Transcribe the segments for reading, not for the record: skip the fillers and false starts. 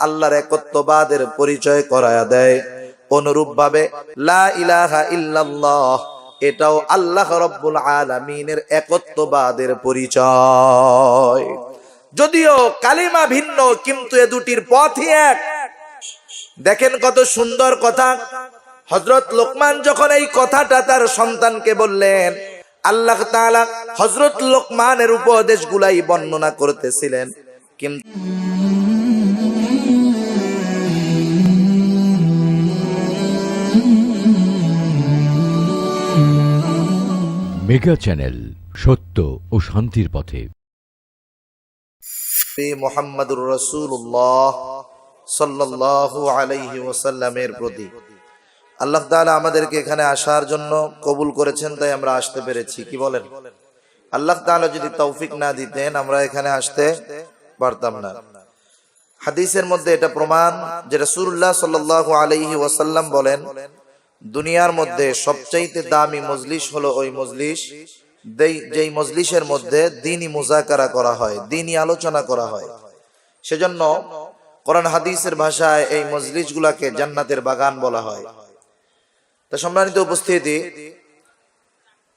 আল্লাহর একত্ববাদের পরিচয় করায়া দেয়। অনুরূপ ভাবে লা ইলাহা ইল্লাল্লাহ এটাও আল্লাহ রাব্বুল আলামিনের একত্ববাদের পরিচয়। যদিও কালিমা ভিন্ন, কিন্তু এ দুটির পথই এক। দেখেন কত সুন্দর কথা। হযরত লোকমান যখন এই কথাটা তার সন্তানকে বললেন, আল্লাহ তাআলা হযরত লোকমানের উপদেশগুলাই বর্ণনা করতেছিলেন, কিন্তু মেগা চ্যানেল, সত্য ও শান্তির পথে। মুহাম্মাদুর রাসূলুল্লাহ সাল্লাল্লাহু আলাইহি ওয়াসাল্লামের প্রতি আল্লাহ তাআলা আমাদেরকে এখানে আসার জন্য কবুল করেছেন, তাই আমরা আসতে পেরেছি। কি বলেন? আল্লাহ তাআলা যদি তৌফিক না দিতেন আমরা এখানে আসতে পারতাম না। হাদিসের মধ্যে এটা প্রমাণ যে রাসূলুল্লাহ সাল্লাল্লাহু আলাইহি ওয়াসাল্লাম বলেন, দুনিয়ার মধ্যে সবচাইতে দামি মজলিস হলো ওই মজলিস যেই মজলিসের মধ্যে দ্বীনি মুযাকারা করা হয়, দ্বীনি আলোচনা করা হয়। সেজন্য কোরআন হাদিসের ভাষায় এই মজলিসগুলোকে জান্নাতের বাগান বলা হয়। তা সম্মানিত উপস্থিতি,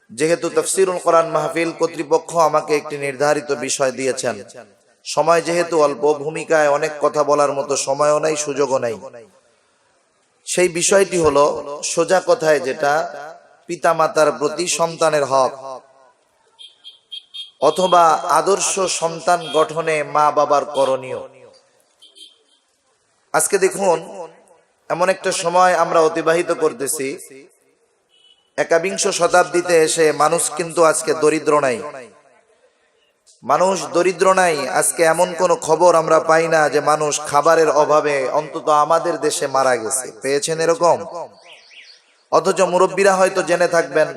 যেহেতু তাফসীরুল কোরআন মাহফিল কর্তৃপক্ষ আমাকে একটি নির্ধারিত বিষয় দিয়েছেন, সময় যেহেতু অল্প, ভূমিকায় অনেক কথা বলার মতো সময়ও নাই, সুযোগও নাই। সেই বিষয়টি হলো সোজা কথায় যেটা পিতামাতার প্রতি সন্তানের হক, অথবা আদর্শ সন্তান গঠনে মা বাবার করণীয়। আজকে দেখুন, এমন একটা সময় আমরা অতিবাহিত করতেছি, একবিংশ শতাব্দীতে এসে মানুষ কিন্তু আজকে দরিদ্র নাই। মানুষ দরিদ্র নাই। আজকে এমন কোন খবর আমরা পাই না যে মানুষ খাবারের অভাবে অন্তত আমাদের দেশে মারা গেছে। পেয়েছেন এরকম? অথচ মুরব্বীরা হয়তো জেনে থাকবেন,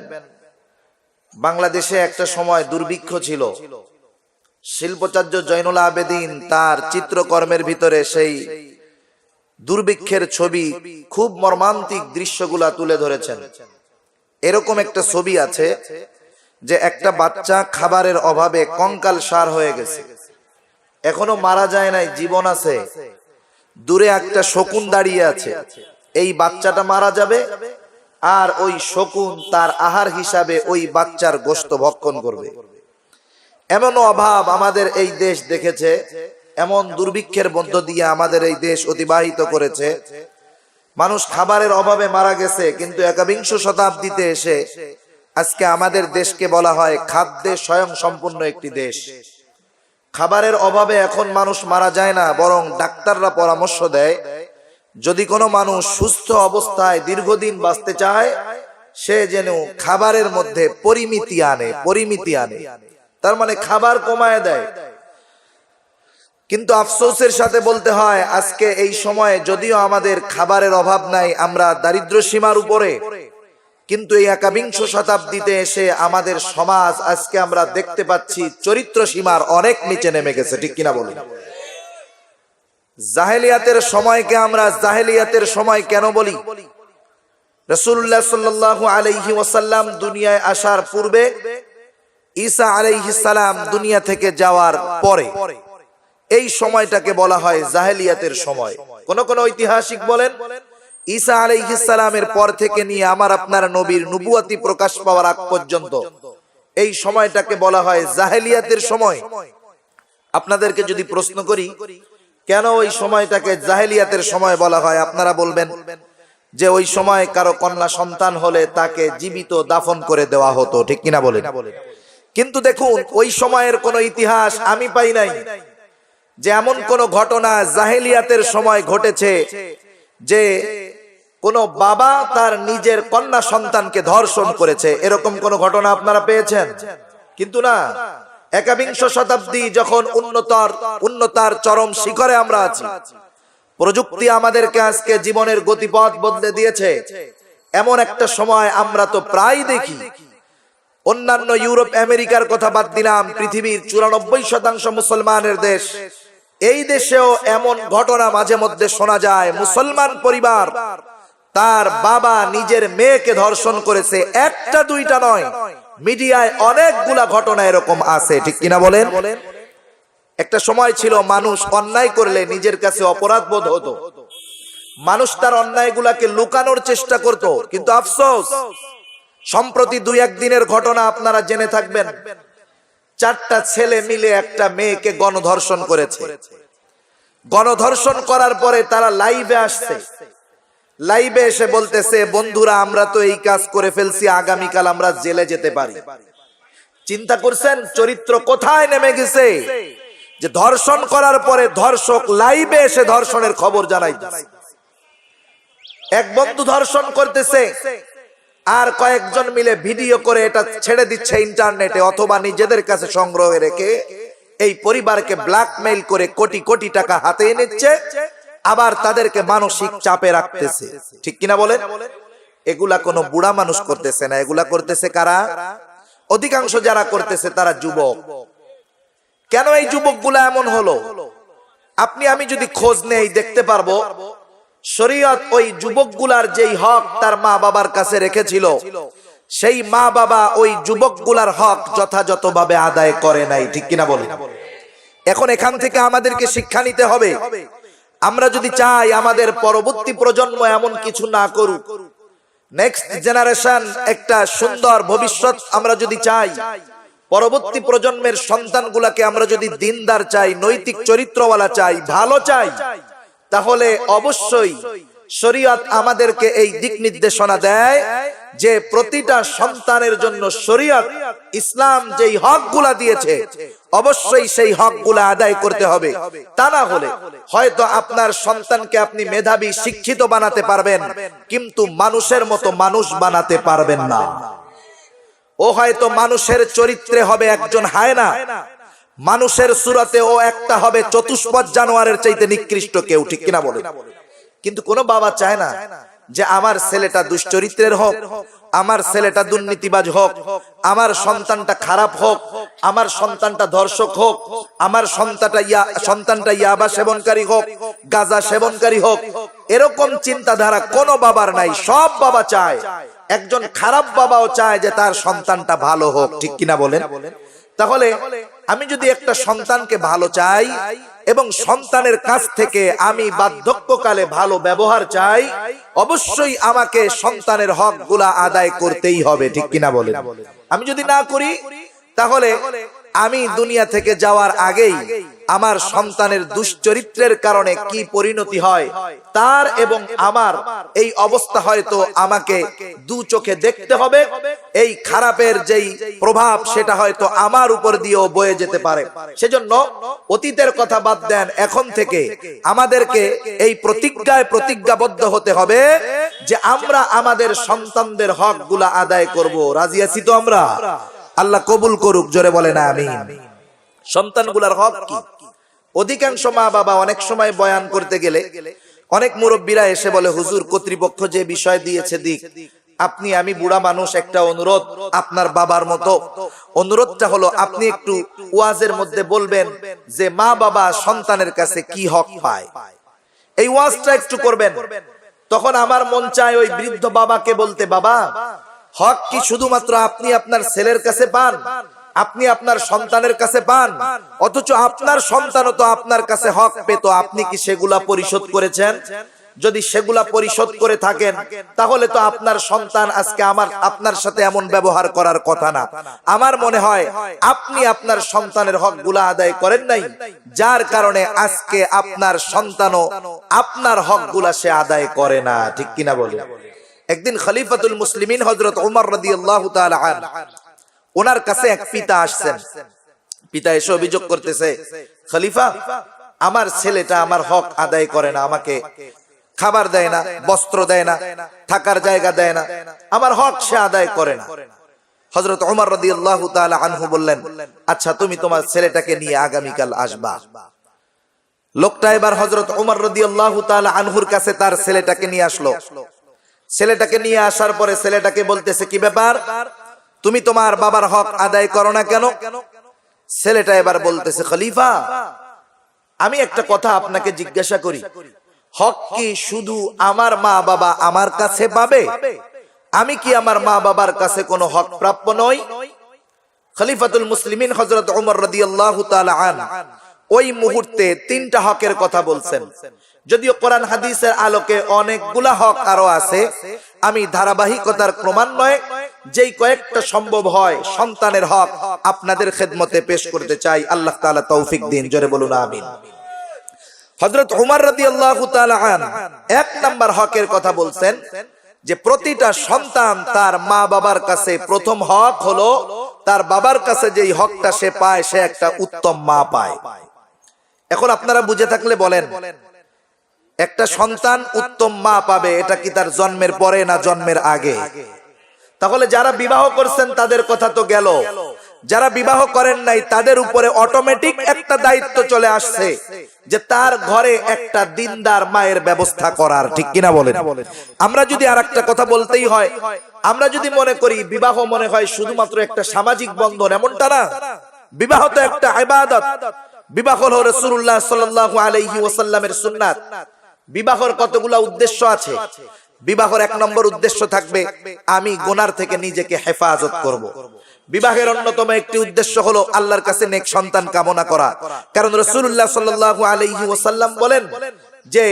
বাংলাদেশে একটা সময় দুর্ভিক্ষ ছিল। শিল্পাচার্য জয়নুল আবেদিন তার চিত্রকর্মের ভিতরে সেই দুর্ভিক্ষের ছবি, খুব মর্মান্তিক দৃশ্যগুলা তুলে ধরেছেন। এরকম একটা ছবি আছে যে একটা বাচ্চা খাবারের অভাবে কঙ্কালসার হয়ে গেছে, এখনো মারা যায় নাই, জীবন আছে। দূরে একটা শকুন দাঁড়িয়ে আছে, এই বাচ্চাটা মারা যাবে আর ওই শকুন তার আহার হিসাবে ওই বাচ্চার গোশত ভক্ষণ করবে। এমন অভাব আমাদের এই দেশ দেখেছে, এমন দুর্ভিক্ষের মধ্য দিয়ে আমাদের এই দেশ অতিবাহিত করেছে। মানুষ খাবারের অভাবে মারা গেছে, কিন্তু একবিংশ শতাব্দীতে এসে আজকে আমাদের দেশকে বলা হয় খাদ্যে স্বয়ং সম্পূর্ণ একটি দেশ। খাবারের অভাবে এখন মানুষ মারা যায় না, বরং ডাক্তাররা পরামর্শ দেয় যদি কোনো মানুষ সুস্থ অবস্থায় দীর্ঘদিন বাঁচতে চায়, সে যেন খাবারের মধ্যে পরিমিতি আনে, তার মানে খাবার কমায় দেয়। কিন্তু আফসোসের সাথে বলতে হয়, আজকে এই সময়ে যদিও আমাদের খাবারের অভাব নাই, আমরা দারিদ্র সীমার উপরে, কিন্তু এই একবিংশ শতাব্দীতে এসে আমাদের সমাজ আজকে আমরা দেখতে পাচ্ছি চরিত্র সীমার অনেক নিচে নেমে গেছে। ঠিক কিনা বলি? জাহেলিয়াতের সময়কে আমরা জাহেলিয়াতের সময় কেন বলি? রাসূলুল্লাহ সাল্লাল্লাহু আলাইহি ওয়াসাল্লাম দুনিয়ায় আসার পূর্বে, ঈসা আলাইহিস সালাম দুনিয়া থেকে যাওয়ার পরে এই সময়টাকে বলা হয় জাহেলিয়াতের সময়। কোন কোন ঐতিহাসিক বলেন ঈসা আলাইহিস সালামের পর থেকে নিয়ে আমার আপনার নবীর নবুয়তি প্রকাশ পাওয়ার আগ পর্যন্ত এই সময়টাকে বলা হয় জাহেলিয়াতের সময়। আপনাদেরকে যদি প্রশ্ন করি কেন ওই সময়টাকে জাহেলিয়াতের সময় বলা হয়, আপনারা বলবেন যে ওই সময় কারো কন্যা সন্তান হলে তাকে জীবিত দাফন করে দেওয়া হতো। ঠিক কিনা বলেন? কিন্তু দেখুন, ওই সময়ের কোন ইতিহাস আমি পাই নাই যে এমন কোন ঘটনা জাহেলিয়াতের সময় ঘটেছে যে কোন বাবা তার নিজের কন্যা সন্তানকে ধর্ষণ করেছে। এরকম কোন ঘটনা আপনারা পেয়েছেন? কিন্তু না, একবিংশ শতাব্দী যখন উন্নতার চরম শিখরে আমরা আছি, প্রযুক্তি আমাদেরকে আজকে জীবনের গতিপথ বদলে দিয়েছে, এমন একটা সময় আমরা তো প্রায় দেখি, অন্যান্য ইউরোপ আমেরিকার কথা বাদ দিলাম, পৃথিবীর 94% মুসলমানের দেশ, এই দেশেও এমন ঘটনা মাঝে মধ্যে শোনা যায়, মুসলমান পরিবার তার বাবা নিজের মেয়েকে ধর্ষণ করেছে। একটা দুইটা নয়, মিডিয়ায় অনেকগুলা ঘটনা এরকম আছে। ঠিক কিনা বলেন? একটা সময় ছিল মানুষ অন্যায় করলে নিজের কাছে অপরাধ বোধ হতো, মানুষ তার অন্যায়গুলাকে লুকানোর চেষ্টা করত। কিন্তু আফসোস, সম্প্রতি 2-1 দিনের ঘটনা আপনারা জেনে থাকবেন, 4টা ছেলে মিলে একটা মেয়েকে গণধর্ষণ করেছে। গণধর্ষণ করার পরে তারা লাইভে আসছে, লাইভে এসে বলতেছে, বন্ধুরা আমরা তো এই কাজ করে ফেলছি, আগামীকাল আমরা জেলে যেতে পারি। চিন্তা করছেন চরিত্র কোথায় নেমে গেছে, যে ধর্ষণ করার পরে ধর্ষক লাইভে এসে ধর্ষণের খবর জানাইতেছে। এক বন্ধু ধর্ষণ করতেছে, আর কয়েকজন মিলে ভিডিও করে এটা ছেড়ে দিচ্ছে ইন্টারনেটে, অথবা নিজেদের কাছে সংগ্রহে রেখে এই পরিবারকে ব্ল্যাকমেইল করে কোটি কোটি টাকা হাতে নিচ্ছে, আবার তাদেরকে মানসিক চাপে রাখতেছে। ঠিক কিনা বলেন? এগুলা কোনো বুড়া মানুষ করতেছে না, এগুলা করতেছে কারা? অধিকাংশ যারা করতেছে তারা যুবক। কেন এই যুবকগুলা এমন হলো? আপনি আমি যদি খোঁজ নেই দেখতে পারবো, শরীয়ত ওই যুবকগুলার যেই হক তার মা বাবার কাছে রেখেছিল, সেই মা বাবা ওই যুবকগুলার হক যথাযথভাবে আদায় করে নাই। ঠিক কিনা বলেন? এখন এখান থেকে আমাদেরকে শিক্ষা নিতে হবে। আমরা যদি চাই আমাদের পরবর্তী প্রজন্ম এমন কিছু না করুক, নেক্সট জেনারেশন একটা সুন্দর ভবিষ্যৎ আমরা যদি চাই, পরবর্তী প্রজন্মের সন্তানগুলাকে আমরা যদি দিনদার চাই, নৈতিক চরিত্রওয়ালা চাই, ভালো চাই, তাহলে অবশ্যই শরীয়ত আমাদেরকে এই দিক নির্দেশনা দেয় যে প্রতিটা সন্তানের জন্য শরীয়ত ইসলাম যেই হকগুলা দিয়েছে অবশ্যই সেই হকগুলা আদায় করতে হবে। তা না হলে হয়তো আপনার সন্তানকে আপনি মেধাবী শিক্ষিত বানাতে পারবেন, কিন্তু মানুষের মতো মানুষ বানাতে পারবেন না। ও হয়তো মানুষের চরিত্রে হবে একজন হায়না, মানুষের সুরতে ও একটা হবে চতুষ্পদ জানোয়ারের চাইতে নিকৃষ্ট কেউ। ঠিক কিনা বলে? কিন্তু কোন বাবা চায় না যে আমার ছেলেটা দুশ্চরিত্রের হোক, আমার ছেলেটা দুর্নীতিবাজ হোক, আমার সন্তানটা খারাপ হোক, আমার সন্তানটা ধর্ষক হোক, আমার সন্তানটা ইয়াবা সেবনকারী হোক, গাঁজা সেবনকারী হোক। এরকম চিন্তাধারা কোন বাবার নাই। সব বাবা চায়, একজন খারাপ বাবাও চায় যে তার সন্তানটা ভালো হোক। ঠিক কিনা বলেন? তাহলে আমি যদি একটা সন্তানকে ভালো চাই এবং সন্তানের কাছ থেকে আমি বার্ধক্যকালে ভালো ব্যবহার চাই, অবশ্যই আমাকে সন্তানের হকগুলা আদায় করতেই হবে। ঠিক কিনা বলেন? আমি যদি না করি, তাহলে আমি দুনিয়া থেকে যাওয়ার আগেই আমার সন্তানের দুশ্চরিত্রের কারণে কি পরিণতি হয় তার এবং আমার এই অবস্থা হয়তো আমাকে দু চোখে দেখতে হবে। এই খারাপের যেই প্রভাব সেটা হয়তো আমার উপর দিয়েও বয়ে যেতে পারে। সেজন্য অতীতের কথা বাদ দেন, এখন থেকে আমাদেরকে এই প্রতিজ্ঞাবদ্ধ হতে হবে যে আমরা আমাদের সন্তানদের হকগুলা আদায় করব। রাজি আছি তো আমরা? আল্লাহ কবুল করুক, জোরে বলেন আমিন। সন্তানগুলার হক কি? অধিকাংশ মা বাবা অনেক সময় বয়ান করতে গেলে অনেক মুরব্বীরা এসে বলে, হুজুর কর্তৃপক্ষ যে বিষয় দিয়েছে দিক, আপনি আমি বুড়া মানুষ, একটা অনুরোধ আপনার বাবার মতো। অনুরোধটা হলো আপনি একটু ওয়াজের মধ্যে বলবেন যে মা বাবা সন্তানের কাছে কি হক পায়, এই ওয়াজটা একটু করবেন। তখন আমার মন চায় ওই বৃদ্ধ বাবাকে বলতে, বাবা হক কি শুধুমাত্র আপনি আপনার ছেলের কাছে পান, আপনি আপনার সন্তানের কাছে পান, অথচ আপনার সন্তানও তো আপনার কাছে হক পেত, আপনি কি সেগুলা পরিশোধ করেছেন? যদি সেগুলা পরিশোধ করে থাকেন তাহলে তো আপনার সন্তান আজকে আপনার সাথে এমন ব্যবহার করার কথা না। আমার মনে হয় আপনি আপনার সন্তানের হকগুলা আদায় করেন নাই, যার কারণে আজকে আপনার সন্তানও আপনার হকগুলা সে আদায় করে না। ঠিক কিনা বলে? একদিন খলিফাতুল মুসলিমিন হযরত ওমর রাদিয়াল্লাহু তাআলা আনহু, ওনার কাছে এক পিতা আসছেন। পিতা এসে অভিযোগ করতেছে, খলিফা আমার ছেলেটা আমার হক আদায় করে না, আমাকে খাবার দেয় না, বস্ত্র দেয় না, থাকার জায়গা দেয় না, আমার হক সে আদায় করে না। হযরত ওমর রাদিয়াল্লাহু তাআলা আনহু বললেন, আচ্ছা তুমি তোমার ছেলেটাকে নিয়ে আগামীকাল আসবা। লোকটা এবার হযরত ওমর রাদিয়াল্লাহু তাআলা আনহুর কাছে তার ছেলেটাকে নিয়ে আসলো। ছেলেটাকে নিয়ে আসার পরে ছেলেটাকে বলতেছে, কি ব্যাপার, তুমি তোমার বাবার হক আদায় করো না কেন? ছেলেটা এবার বলতেছে, খলিফা আমি একটা কথা আপনাকে জিজ্ঞাসা করি, হক কি শুধু আমার মা বাবা আমার কাছে পাবে? আমি কি আমার মা বাবার কাছে কোনো হক প্রাপ্য নই? খলিফাতুল মুসলিমিন হযরত ওমর রাদিয়াল্লাহু তাআলা আনহু ওই মুহূর্তে তিনটা হকের কথা বলছেন। যদিও কোরআন হাদিসের আলোকে অনেকগুলা হক আরো আছে, আমি ধারাবাহিকতার ক্রমান্বয়ে যেই কয়েকটা সম্ভব হয় সন্তানের হক আপনাদের খেদমতে পেশ করতে চাই। আল্লাহ তাআলা তৌফিক দিন, জোরে বলুন আমিন। হযরত উমর রাদিয়াল্লাহু তাআলা আন এক নাম্বার হকের কথা বলছেন যে প্রতিটা সন্তান তার মা বাবার কাছে প্রথম হক হলো তার বাবার কাছে যেই হকটা সে পায় সে একটা উত্তম মা পায়। এখন আপনারা বুঝে থাকলে বলেন, একটা সন্তান উত্তম মা পাবে এটা কি তার জন্মের পরে না জন্মের আগে? তাহলে যারা বিবাহ করছেন তাদের কথা তো গেল, যারা বিবাহ করেন নাই তাদের উপরে অটোমেটিক একটা দায়িত্ব চলে আসছে যে তার ঘরে একটা দিনদার মায়ের ব্যবস্থা করার, ঠিক কিনা বলেন? আমরা যদি আরেকটা কথা বলতেই হয়, আমরা যদি মনে করি বিবাহ মনে হয় শুধুমাত্র একটা সামাজিক বন্ধন, এমনটা না। বিবাহ তো একটা ইবাদত। বিবাহ হলো রাসূলুল্লাহ সাল্লাল্লাহু আলাইহি ওয়াসাল্লামের সুন্নাত। বিবাহের কতগুলা উদ্দেশ্য আছে। বিবাহের এক নম্বর উদ্দেশ্য থাকবে আমি গুনার থেকে নিজেকে হেফাজত করব। বিবাহের অন্যতম একটি উদ্দেশ্য হলো আল্লাহর কাছে নেক সন্তান কামনা করা। কারণ রাসূলুল্লাহ সাল্লাল্লাহু আলাইহি ওয়াসাল্লাম বলেন যে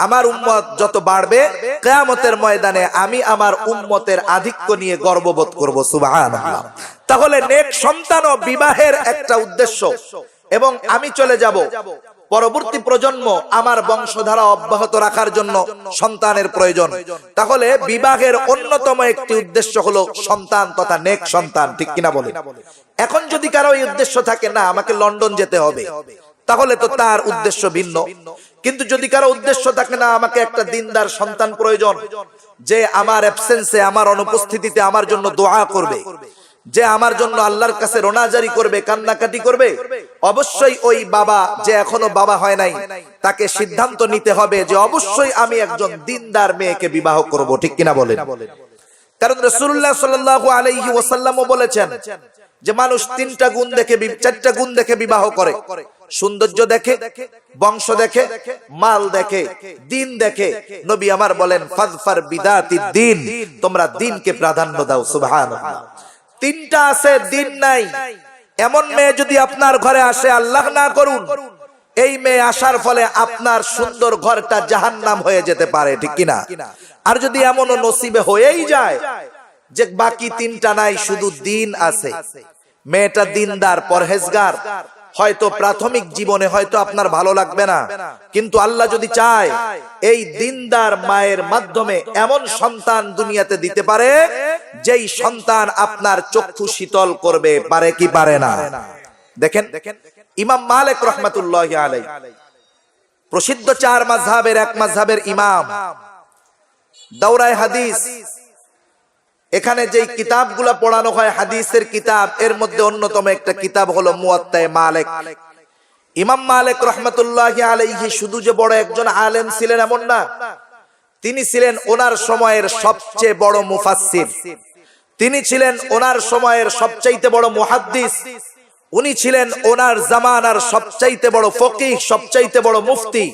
আমার উম্মত যত বাড়বে কিয়ামতের ময়দানে আমি আমার উম্মতের আধিক্য নিয়ে গর্ববোধ করব। সুবহানাল্লাহ। তাহলে নেক সন্তানও বিবাহের একটা উদ্দেশ্য, এবং আমি চলে যাব পরবর্তী প্রজন্ম আমার বংশধারা অব্যাহত রাখার জন্য সন্তানের প্রয়োজন। তাহলে বিবাহের অন্যতম একটি উদ্দেশ্য হলো সন্তান তথা নেক সন্তান, ঠিক কিনা বলে? এখন যদি কারো এই উদ্দেশ্য থাকে না আমাকে লন্ডন যেতে হবে, তাহলে তো তার উদ্দেশ্য ভিন্ন। কিন্তু যদি কারো উদ্দেশ্য থাকে না আমাকে একটা দিনদার সন্তান প্রয়োজন, যে আমার অ্যাবসেন্সে আমার অনুপস্থিতিতে আমার জন্য দোয়া করবে, যে আমার জন্য আল্লাহর কাছে রোনাজারি করবে, কান্নাকাটি করবে, অবশ্যই ওই বাবা যে এখনো বাবা হয় নাই তাকে সিদ্ধান্ত নিতে হবে যে অবশ্যই আমি একজন দিনদার মেয়েকে বিবাহ করব, ঠিক কিনা বলেন? কারণ রাসূলুল্লাহ সাল্লাল্লাহু আলাইহি ওয়াসাল্লামও বলেছেন যে মানুষ তিনটা গুণ দেখে, চারটা গুণ দেখে বিবাহ করে। সৌন্দর্য দেখে, বংশ দেখে, মাল দেখে, দিন দেখে। নবী আমার বলেন ফাযফার বিদাতিদ দ্বীন, তোমরা দ্বীনকে প্রাধান্য দাও। সুবহানাল্লাহ। তিনটা আছে, দিন নাই। এমন মেয়ে যদি আপনার ঘরে আসে, আল্লাহ না করুন, এই মেয়ে আসার ফলে আপনার সুন্দর ঘরটা জাহান্নাম হয়ে যেতে পারে, ঠিক কিনা? আর যদি এমনও নসিবে হয়েই যায় যে বাকি তিনটা নাই, শুধু দিন আছে, মেয়েটা দিনদার পরহেজগার, হয়তো প্রাথমিক জীবনে হয়তো আপনার ভালো লাগবে না, কিন্তু আল্লাহ যদি চায় এই দিনদার মায়ের মাধ্যমে এমন সন্তান দুনিয়াতে দিতে পারে যেই সন্তান আপনার চক্ষু শীতল করবে, পারে কি পারে না? দেখেন ইমাম মালিক রাহমাতুল্লাহি আলাইহি প্রসিদ্ধ চার মাযহাবের এক মাযহাবের ইমাম, দাওরায়ে হাদিস। এখানে যেই কিতাবগুলো পড়ানো হয় হাদিসের কিতাব, এর মধ্যে অন্যতম একটা কিতাব হলো মুয়াত্তায়ে মালিক। ইমাম মালিক রাহমাতুল্লাহি আলাইহি শুধু যে বড় একজন আলেম ছিলেন এমন না, তিনি ছিলেন ওনার সময়ের সবচেয়ে বড় মুফাসসির, তিনি ছিলেন ওনার সময়ের সবচাইতে বড় মুহাদ্দিস, উনি ছিলেন ওনার জামানার সবচাইতে বড় ফকিহ, সবচাইতে বড় মুফতি,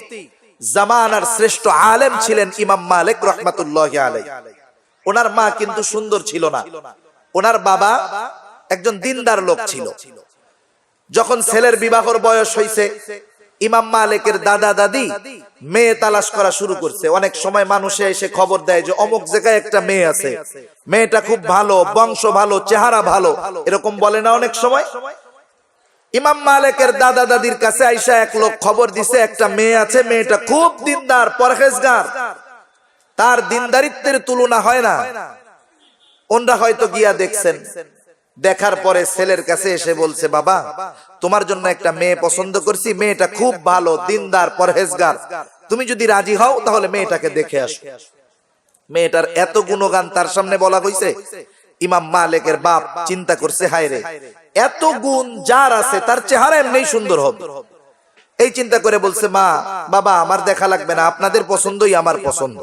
জামানার শ্রেষ্ঠ আলেম ছিলেন ইমাম মালিক রাহমাতুল্লাহি আলাইহি। ওনার মা কিন্তু সুন্দর ছিল না, ওনার বাবা একজন দিনদার লোক ছিল। যখন ছেলের বিবাহের বয়স হয়েছে, ইমাম মালিকের দাদা দাদি মেয়ে তালাশ করা শুরু করছে। অনেক সময় মানুষে এসে খবর দেয় যে অমুক জায়গায় একটা মেয়ে আছে, মেয়েটা খুব ভালো, বংশ ভালো, চেহারা ভালো, এরকম বলে না অনেক সময়? ইমাম মালিকের দাদা দাদির কাছে আইসা এক লোক খবর দিছে একটা মেয়ে আছে, মেয়েটা খুব দিনদার পরহেজগার, তার দিনদারিত্বের তুলনা হয় না। ওনরা হয়তো গিয়া দেখছেন, দেখার পরে ছেলের কাছে এসে বলছে বাবা তোমার জন্য একটা মেয়ে পছন্দ করছি, মেয়েটা খুব ভালো, দিনদার পরহেজগার, তুমি যদি রাজি হও তাহলে মেয়েটাকে দেখে আসো। মেয়েটার এত গুণগান তার সামনে বলা হয়েছে, ইমাম মালিকের বাপ চিন্তা করছে হায় রে, এত গুণ যার আছে তার চেহারা এমনি সুন্দর হবে। এই চিন্তা করে বলছে মা বাবা আমার দেখা লাগবে না, আপনাদের পছন্দই আমার পছন্দ।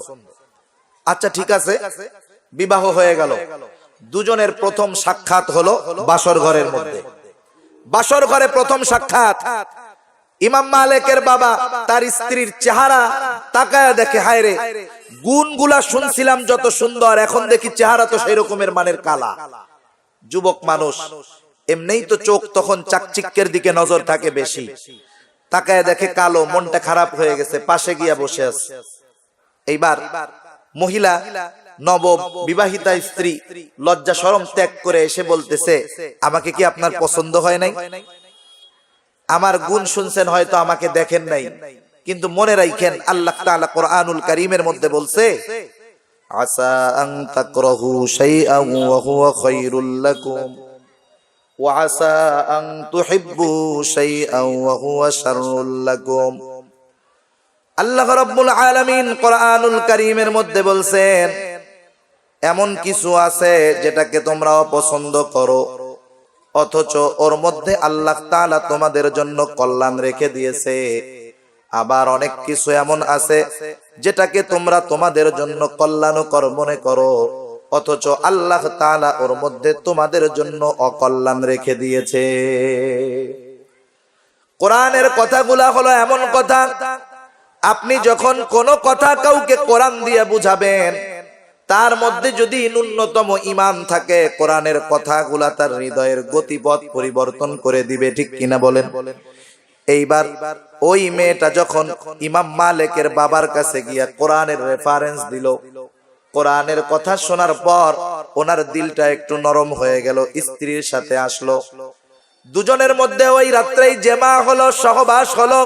আচ্ছা ঠিক আছে, বিবাহ হয়ে গেল। দুজনের প্রথম সাক্ষাৎ হলো বাসর ঘরের মধ্যে। বাসর ঘরে প্রথম সাক্ষাৎ, ইমাম মালিকের বাবা তার স্ত্রীর চেহারা তাকায়া দেখে হায় রে, গুণগুলা শুনছিলাম যত সুন্দর, এখন দেখি চেহারা তো সেই রকমের মানের কালা। যুবক মানুষ এমনিই তো চোখ তখন চাকচিক্যের দিকে নজর থাকে বেশি, তাকায় দেখে কালো, মনটা খারাপ হয়ে গেছে, পাশে গিয়া বসে আছে। এইবার মহিলা নব বিবাহিতা স্ত্রী লজ্জা শরম ত্যাগ করে এসে বলতেছে, আমাকে কি আপনার পছন্দ হয় নাই? আমার গুণ শুনছেন, হয়তো আমাকে দেখেন নাই, কিন্তু মনে রাখেন আল্লাহ তাআলা কোরআনুল কারীমের মধ্যে বলছে, আসা আন তাকরাহু শাইআন ওয়া হুয়া খায়রুল লাকুম ওয়া আসা আন তুহিব্বু শাইআন ওয়া হুয়া শাররুল লাকুম। আল্লাহ রাব্বুল আলামিন কোরআনুল কারীমের মধ্যে বলছেন, এমন কিছু আছে যেটাকে তোমরা অপছন্দ করো, অথচ ওর মধ্যে আল্লাহ তাআলা তোমাদের জন্য কল্যাণ রেখে দিয়েছে। আবার অনেক কিছু এমন আছে যেটাকে তোমরা তোমাদের জন্য কল্যাণকর মনে করো, অথচ আল্লাহ তাআলা ওর মধ্যে তোমাদের জন্য অকল্যাণ রেখে দিয়েছে। কোরআনের কথাগুলা হলো এমন কথা, আপনি যখন কোন কথা কাউকে কোরআন দিয়ে বুঝাবেন, তার মধ্যে যদি ন্যূনতম ঈমান থাকে, কোরআনের কথাগুলা তার হৃদয়ের গতিপথ পরিবর্তন করে দিবে। ঠিক কিনা বলেন? এইবার ওই মেয়েটা যখন ইমাম মালিকের বাবার কাছে গিয়া কোরআনের রেফারেন্স দিল, কোরআনের কথা শোনার পর ওনার দিলটা একটু নরম হয়ে গেল, স্ত্রীর সাথে আসলো, দুজনের মধ্যে ওই রাত্রেই জেমা হলো, সহবাস হলো।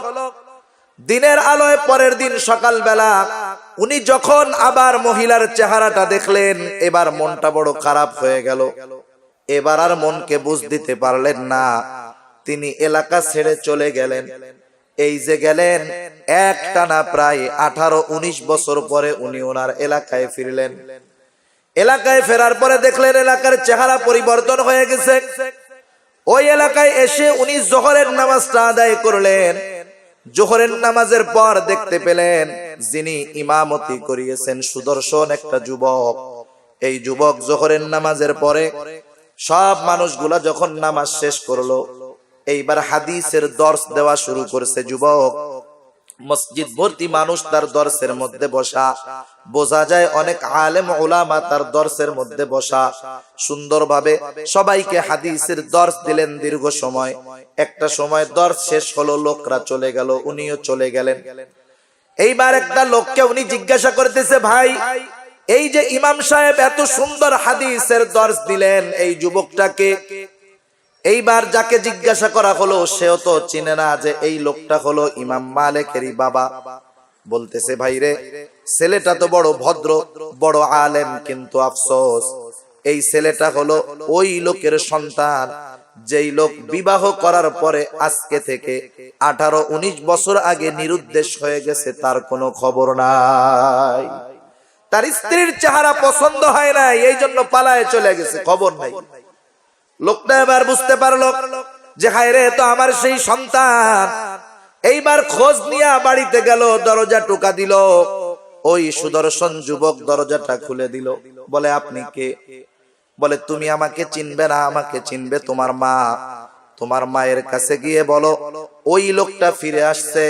দিনের আলোয় পরের দিন সকালবেলা উনি যখন আবার মহিলার চেহারাটা দেখলেন, এবার মনটা বড় খারাপ হয়ে গেল। এবার আর মনকে বুঝ দিতে পারলেন না, তিনি এলাকা ছেড়ে চলে গেলেন। এই যে গেলেন, একটানা প্রায় 18-19 বছর পরে উনি ওনার এলাকায় ফিরলেন। এলাকায় ফেরার পরে দেখলেন এলাকার চেহারা পরিবর্তন হয়ে গেছে। ওই এলাকায় এসে উনি জোহরের নামাজটা আদায় করলেন। জোহরের নামাজের পর দেখতে পেলেন যিনি ইমামতি করিয়েছেন সুদর্শন একটা যুবক। এই যুবক জোহরের নামাজের পরে সব মানুষগুলা যখন নামাজ শেষ করলো, এইবার হাদিসের দর্শ দেওয়া শুরু করছে যুবক। মসজিদ ভর্তি মানুষ তার দর্শের মধ্যে বসা, বোঝা যায় অনেক আলেম উলামা তার দর্শের মধ্যে বসা। সুন্দরভাবে সবাইকে হাদিসের দর্শ দিলেন দীর্ঘ সময়। একটা সময় দর্শ শেষ হলো, লোকরা চলে গেল, উনিও চলে গেলেন। এইবার একটা লোককে উনি জিজ্ঞাসা করতেছে, ভাই এই যে ইমাম সাহেব এত সুন্দর হাদিসের দর্শ দিলেন, এই যুবকটাকে? এইবার যাকে জিজ্ঞাসা করা হলো সেও তো চিনে না যে এই লোকটা হলো ইমাম মালিকেরই বাবা। বলতেছে, ভাই রে, ছেলেটা তো বড় ভদ্র, বড় আলেম, কিন্তু আফসোস এই ছেলেটা হলো ওই লোকের সন্তান যেই লোক বিবাহ করার পরে আজকে থেকে 18-19 বছর আগে নিরুদ্দেশ হয়ে গেছে, তার কোনো খবর নাই। তার স্ত্রীর চেহারা পছন্দ হয় না, এই জন্য পালায়ে চলে গেছে, খবর নাই। লোকটা এবার বুঝতে পারলো যে হায় রে, তো আমার সেই সন্তান। এইবার খোঁজ নিয়ে বাড়িতে গেল, দরজা টোকা দিল। ওই সুদর্শন যুবক দরজাটা খুলে দিল। বলে, আপনি কে? বলে, তুমি আমাকে চিনবে না, আমাকে চিনবে তোমার মা। তোমার মায়ের কাছে গিয়ে বলো ওই লোকটা ফিরে আসছে,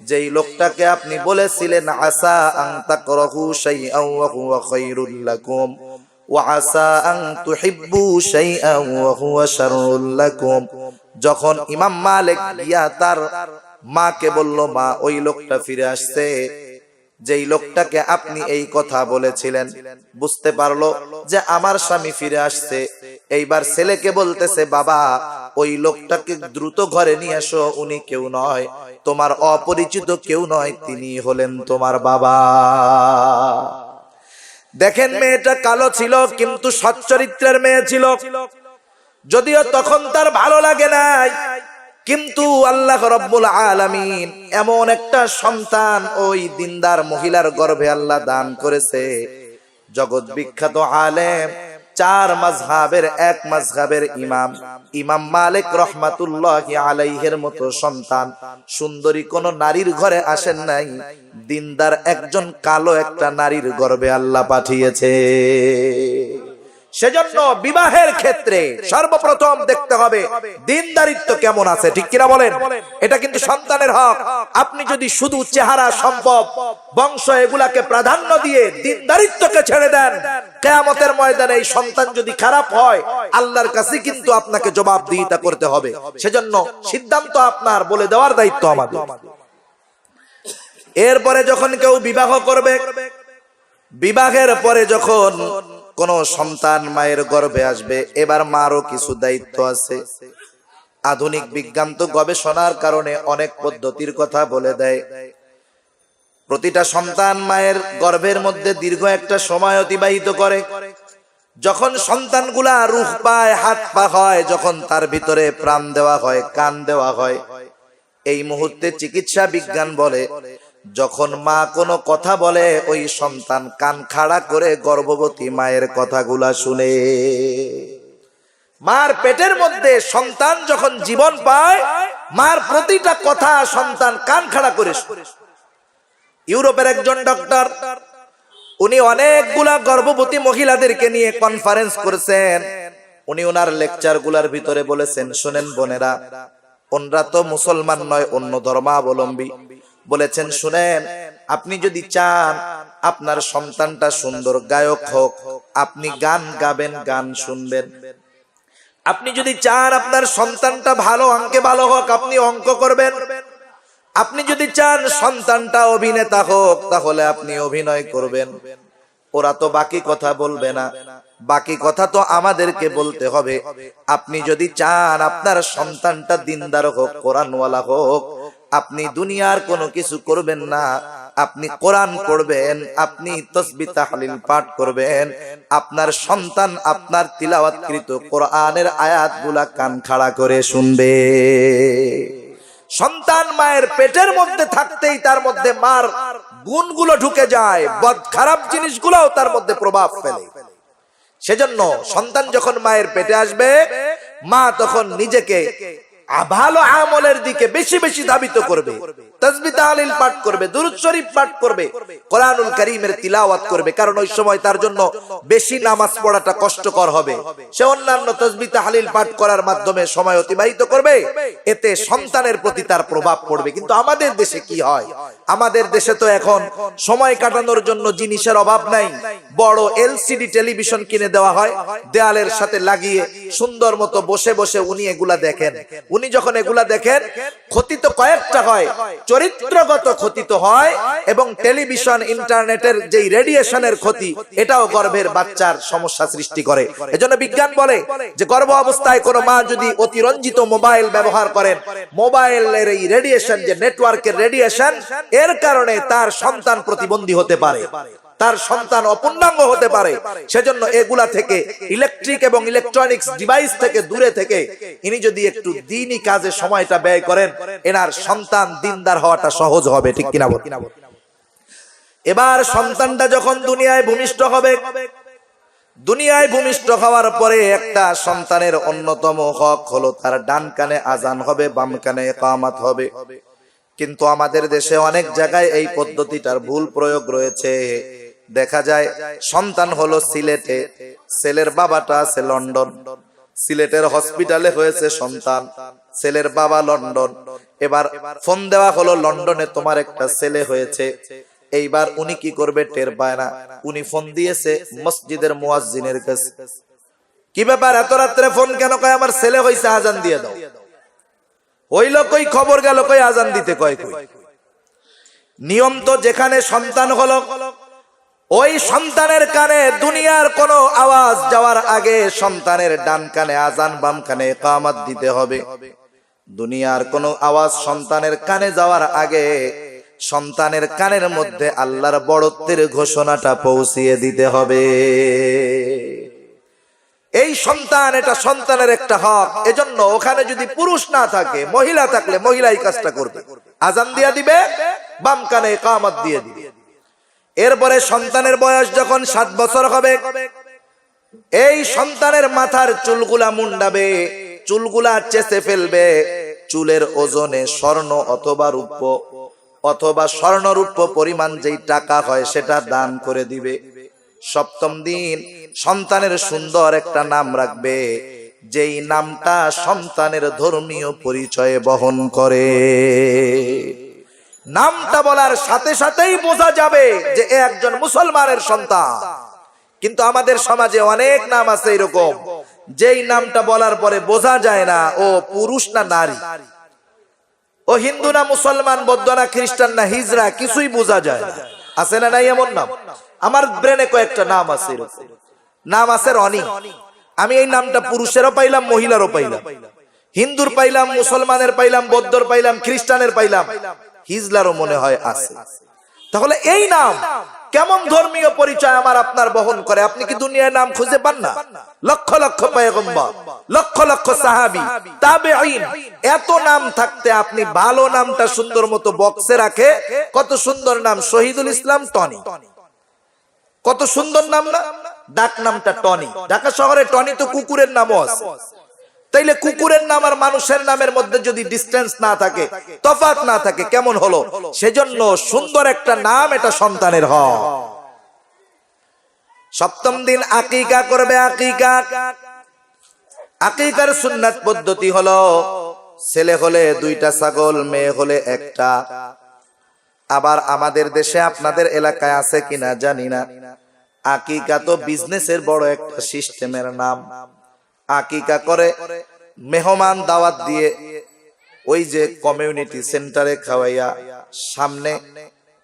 যেই লোকটাকে আপনি বলেছিলেন আসা আন তাকরাহু শাইআন ওয়া হুয়া খায়রুল লাকুম ওয়া আসা আন তুহিব্বু শাইআন ওয়া হুয়া শাররুল লাকুম। যখন ইমাম মালিক গিয়া তার মাকে বলল, মা ওই লোকটা ফিরে আসছে, যেই লোকটাকে আপনি এই কথা বলেছিলেন, বুঝতে পারলো যে আমার স্বামী ফিরে আসছে। এইবার ছেলেকে বলতেছে, বাবা ওই লোকটাকে দ্রুত ঘরে নিয়ে এসো, উনি কেউ নয়, তোমার অপরিচিত কেউ নয়, তিনি হলেন তোমার বাবা। দেখেন, মেয়েটা কালো ছিল কিন্তু সচ্চরিত্রের মেয়ে ছিল। যদিও তখন তার ভালো লাগে নাই, কিন্তু আল্লাহ রাব্বুল আলামিন এমন একটা সন্তান ওই দিনদার মহিলার গর্ভে আল্লাহ দান করেছে। জগৎ বিখ্যাত আলেম, 4 মাযহাবের এক মাযহাবের ইমাম, ইমাম মালিক রাহমাতুল্লাহি আলাইহির মতো সন্তান সুন্দরী কোন নারীর ঘরে আসেন নাই, দিনদার একজন কালো একটা নারীর গর্ভে আল্লাহ পাঠিয়েছে। সেজন্য বিবাহের ক্ষেত্রে সর্বপ্রথম দেখতে হবে দিনদারিত্ব কেমন আছে, ঠিক কিনা বলেন? এটা কিন্তু সন্তানের হক। আপনি যদি শুধু চেহারা, সম্পদ, বংশ এগুলাকে প্রাধান্য দিয়ে দিনদারিত্বকে ছেড়ে দেন, কিয়ামতের ময়দানে এই সন্তান যদি খারাপ হয়, আল্লাহর কাছে কিন্তু আপনাকে জবাবদিহিতা করতে হবে। সেজন্য সিদ্ধান্ত আপনার, বলে দেওয়ার দায়িত্ব আমাদের। এরপরে যখন কেউ বিবাহ করবে, বিবাহের পরে যখন কোন সন্তান মায়ের গর্ভে আসবে, এবার মারও কিছু দায়িত্ব আছে। আধুনিক বিজ্ঞান তো গবেষণার কারণে অনেক পদ্ধতির কথা বলে দেয়। প্রতিটা সন্তান মায়ের গর্ভের মধ্যে দীর্ঘ একটা সময় অতিবাহিত করে। যখন সন্তানগুলা রূহ পায়, হাত পা হয়, যখন তার ভিতরে প্রাণ দেওয়া হয়, কান দেওয়া হয়, এই মুহূর্তে চিকিৎসা বিজ্ঞান বলে যখন মা কোনো কথা বলে, ওই সন্তান কান খাড়া করে গর্ভবতী মায়ের কথাগুলা শুনে। মার পেটের মধ্যে সন্তান যখন জীবন পায়, মার প্রতিটা কথা সন্তান কান খাড়া করে শুনে। ইউরোপের একজন ডক্টর, উনি অনেকগুলা গর্ভবতী মহিলাদেরকে নিয়ে কনফারেন্স করেছেন। উনি ওনার লেকচার গুলার ভিতরে বলেছেন, শুনেন বোনেরা, ওনরা তো মুসলমান নয়, অন্য ধর্মাবলম্বী। বলেছেন, শুনেন, আপনি যদি চান আপনার সন্তানটা সুন্দর গায়ক হোক, আপনি গান গাবেন, গান শুনবেন। আপনি যদি চান আপনার সন্তানটা ভালো অঙ্কে ভালো হোক, আপনি অঙ্ক করবেন। আপনি যদি চান সন্তানটা অভিনেতা হোক, তাহলে আপনি অভিনয় করবেন। ওরা তো বাকি কথা বলবে না, বাকি কথা তো আমাদেরকে বলতে হবে। আপনি যদি চান আপনার সন্তানটা দিনদার হোক, কোরআনওয়ালা হোক, আপনি দুনিয়ার কোনো কিছু করবেন না, আপনি কোরআন পড়বেন, আপনি তাসবিহ তাহলিল পাঠ করবেন। আপনার সন্তান আপনার তিলাওয়াতকৃত কোরআনের আয়াতগুলা কান খাড়া করে শুনবে। সন্তান মায়ের পেটের মধ্যে থাকতেই তার মধ্যে মার গুণগুলো ঢুকে যায়, বদ খারাপ জিনিসগুলোও তার মধ্যে প্রভাব ফেলে। সেজন্য সন্তান যখন মায়ের পেটে আসবে, মা তখন নিজেকে ভালো আমলের দিকে বেশি বেশি ধাবিত করবে। তাসবিহ তাহলিল পাঠ করবে, দুরূদ শরীফ পাঠ করবে, কোরআনুল কারীমের তিলাওয়াত করবে। কারণ ওই সময় তার জন্য বেশি নামাজ পড়াটা কষ্টকর হবে। সে অন্যান্য তাসবিহ তাহলিল পাঠ করার মাধ্যমে সময় অতিবাহিত করবে, এতে সন্তানের প্রতি তার প্রভাব পড়বে। কিন্তু আমাদের দেশে কি হয়? আমাদের দেশে তো এখন সময় কাটানোর জন্য জিনিসের অভাব নাই। বড় এলসিডি টেলিভিশন কিনে দেওয়া হয়, দেয়ালের সাথে লাগিয়ে সুন্দর মতো বসে বসে উনি এগুলা দেখেন। উনি যখন এগুলা দেখেন, ক্ষতি তো কয়েকটা হয়, চরিত্রগত ক্ষতি তো হয়, এবং টেলিভিশন ইন্টারনেটের যে রেডিয়েশনের ক্ষতি, এটাও গর্ভের বাচ্চার সমস্যা সৃষ্টি করে। এজন্য বিজ্ঞান বলে যে গর্ভ অবস্থায় কোনো মা যদি অতিরঞ্জিত মোবাইল ব্যবহার করেন, মোবাইলের এই রেডিয়েশন, যে নেটওয়ার্কের রেডিয়েশন, এর কারণে তার সন্তান প্রতিবন্ধী হতে পারে, তার সন্তান অপূর্ণাঙ্গ হতে পারে। সেজন্য এগুলা থেকে, ইলেকট্রিক এবং ইলেকট্রনিক্স ডিভাইস থেকে দূরে থেকে ইনি যদি একটু দ্বীনি কাজে সময়টা ব্যয় করেন, এনার সন্তান দিনদার হওয়াটা সহজ হবে, ঠিক কিনা বল? এবার সন্তানটা যখন দুনিয়ায় ভূমিষ্ঠ হবে, দুনিয়ায় ভূমিষ্ঠ হওয়ার পরে একটা সন্তানের অন্যতম হক হলো তার ডান কানে আজান হবে, বাম কানে ইকামত হবে। কিন্তু আমাদের দেশে অনেক জায়গায় এই পদ্ধতিটার ভুল প্রয়োগ রয়েছে। দেখা যায় সন্তান হলো সিলেটে, ছেলের বাবাটা আছে লন্ডন, সিলেটের হসপিটালে হয়েছে সন্তান, ছেলের বাবা লন্ডন। এবার ফোন দেওয়া হলো, লন্ডনে তোমার একটা ছেলে হয়েছে। এইবার উনি কি করবে টের পায় না। উনি ফোন দিয়েছে মসজিদের মুয়াজ্জিনের কাছে। কি ব্যাপার, এত রাত্রে ফোন কেন? কয় আমার ছেলে হয়েছে, আজান দিয়ে দাও। হইল কই, খবর গেল কই, আজান দিতে কয় কই। নিয়ম তো যেখানে সন্তান হলো, ওই সন্তানের কানে দুনিয়ার কোনো আওয়াজ যাওয়ার আগে সন্তানের ডান কানে আজান, বাম কানে ইকামত দিতে হবে। দুনিয়ার কোনো আওয়াজ সন্তানের কানে যাওয়ার আগে সন্তানের কানের মধ্যে আল্লাহর বড়ত্বের ঘোষণাটা পৌঁছিয়ে দিতে হবে। এই সন্তান, এটা সন্তানের একটা হক। এজন্য ওখানে যদি পুরুষ না থাকে, মহিলা থাকলে মহিলাই কাজটা করবে, আজান দিয়ে দিবে, বাম কানে ইকামত দিয়ে দিবে। এরপরে সন্তানের বয়স যখন 7 বছর হবে, এই সন্তানের মাথার চুলগুলা মুন্ডাবে, চুলগুলা চেঁচে ফেলবে। চুলের ওজনে স্বর্ণ অথবা রূপ্য অথবা স্বর্ণরূপ্য পরিমাণ যেই টাকা হয় সেটা দান করে দিবে। সপ্তম দিন সন্তানের সুন্দর একটা নাম রাখবে, যেই নামটা সন্তানের ধর্মীয় পরিচয় বহন করে। নামটা বলার সাথে সাথেই বোঝা যাবে যে এ একজন মুসলমানের সন্তান। কিন্তু আমাদের সমাজে অনেক নাম আছে এরকম, যেই নামটা বলার পরে বোঝা যায় না ও পুরুষ না নারী, ও হিন্দু না মুসলমান, বৌদ্ধ না খ্রিস্টান না হিজড়া, কিছুই বোঝা যায় না। আছে না নাই এমন নাম? আমার ব্রেনে কয়েকটা নাম আছে এরকম। নাম আছে রনি। আমি এই নামটা পুরুষেরও পাইলাম, মহিলারও পাইলাম, হিন্দুর পাইলাম, মুসলমানের পাইলাম, বৌদ্ধর পাইলাম, খ্রিস্টানের পাইলাম, হিজলারও মনে হয় আছে। তাহলে এই নাম কেমন ধর্মীয় পরিচয় আমার আপনার বহন করে? আপনি কি দুনিয়ায় নাম খুঁজে পান না? লক্ষ লক্ষ পয়গম্বর, লক্ষ লক্ষ সাহাবী, তাবেঈন, এত নাম থাকতে আপনি ভালো নামটা সুন্দর মতো বক্সে রাখে। কত সুন্দর নাম, শহীদুল ইসলাম টনি, কত সুন্দর নাম না? ডাক নামটা টনি। ঢাকা শহরে টনি তো কুকুরের নামও আছে। তাইলে কুকুরের নাম আর মানুষের নামের মধ্যে যদি ডিসটেন্স না থাকে, তফাৎ না থাকে, কেমন হলো? সেজন্য সুন্দর একটা নাম এটা সন্তানের হয়। সপ্তম দিন আকিকা করবে। আকিকার সুন্নাত পদ্ধতি হলো, ছেলে হলে 2টা ছাগল, মেয়ে হলে 1টা। আবার আমাদের দেশে আপনাদের এলাকায় আছে কিনা জানি না, আকিকা তো বিজনেসের বড় একটা সিস্টেমের নাম। আকিকা করে মেহমান দাওয়াত দিয়ে, ওই যে কমিউনিটি সেন্টারে খাওয়াইয়া সামনে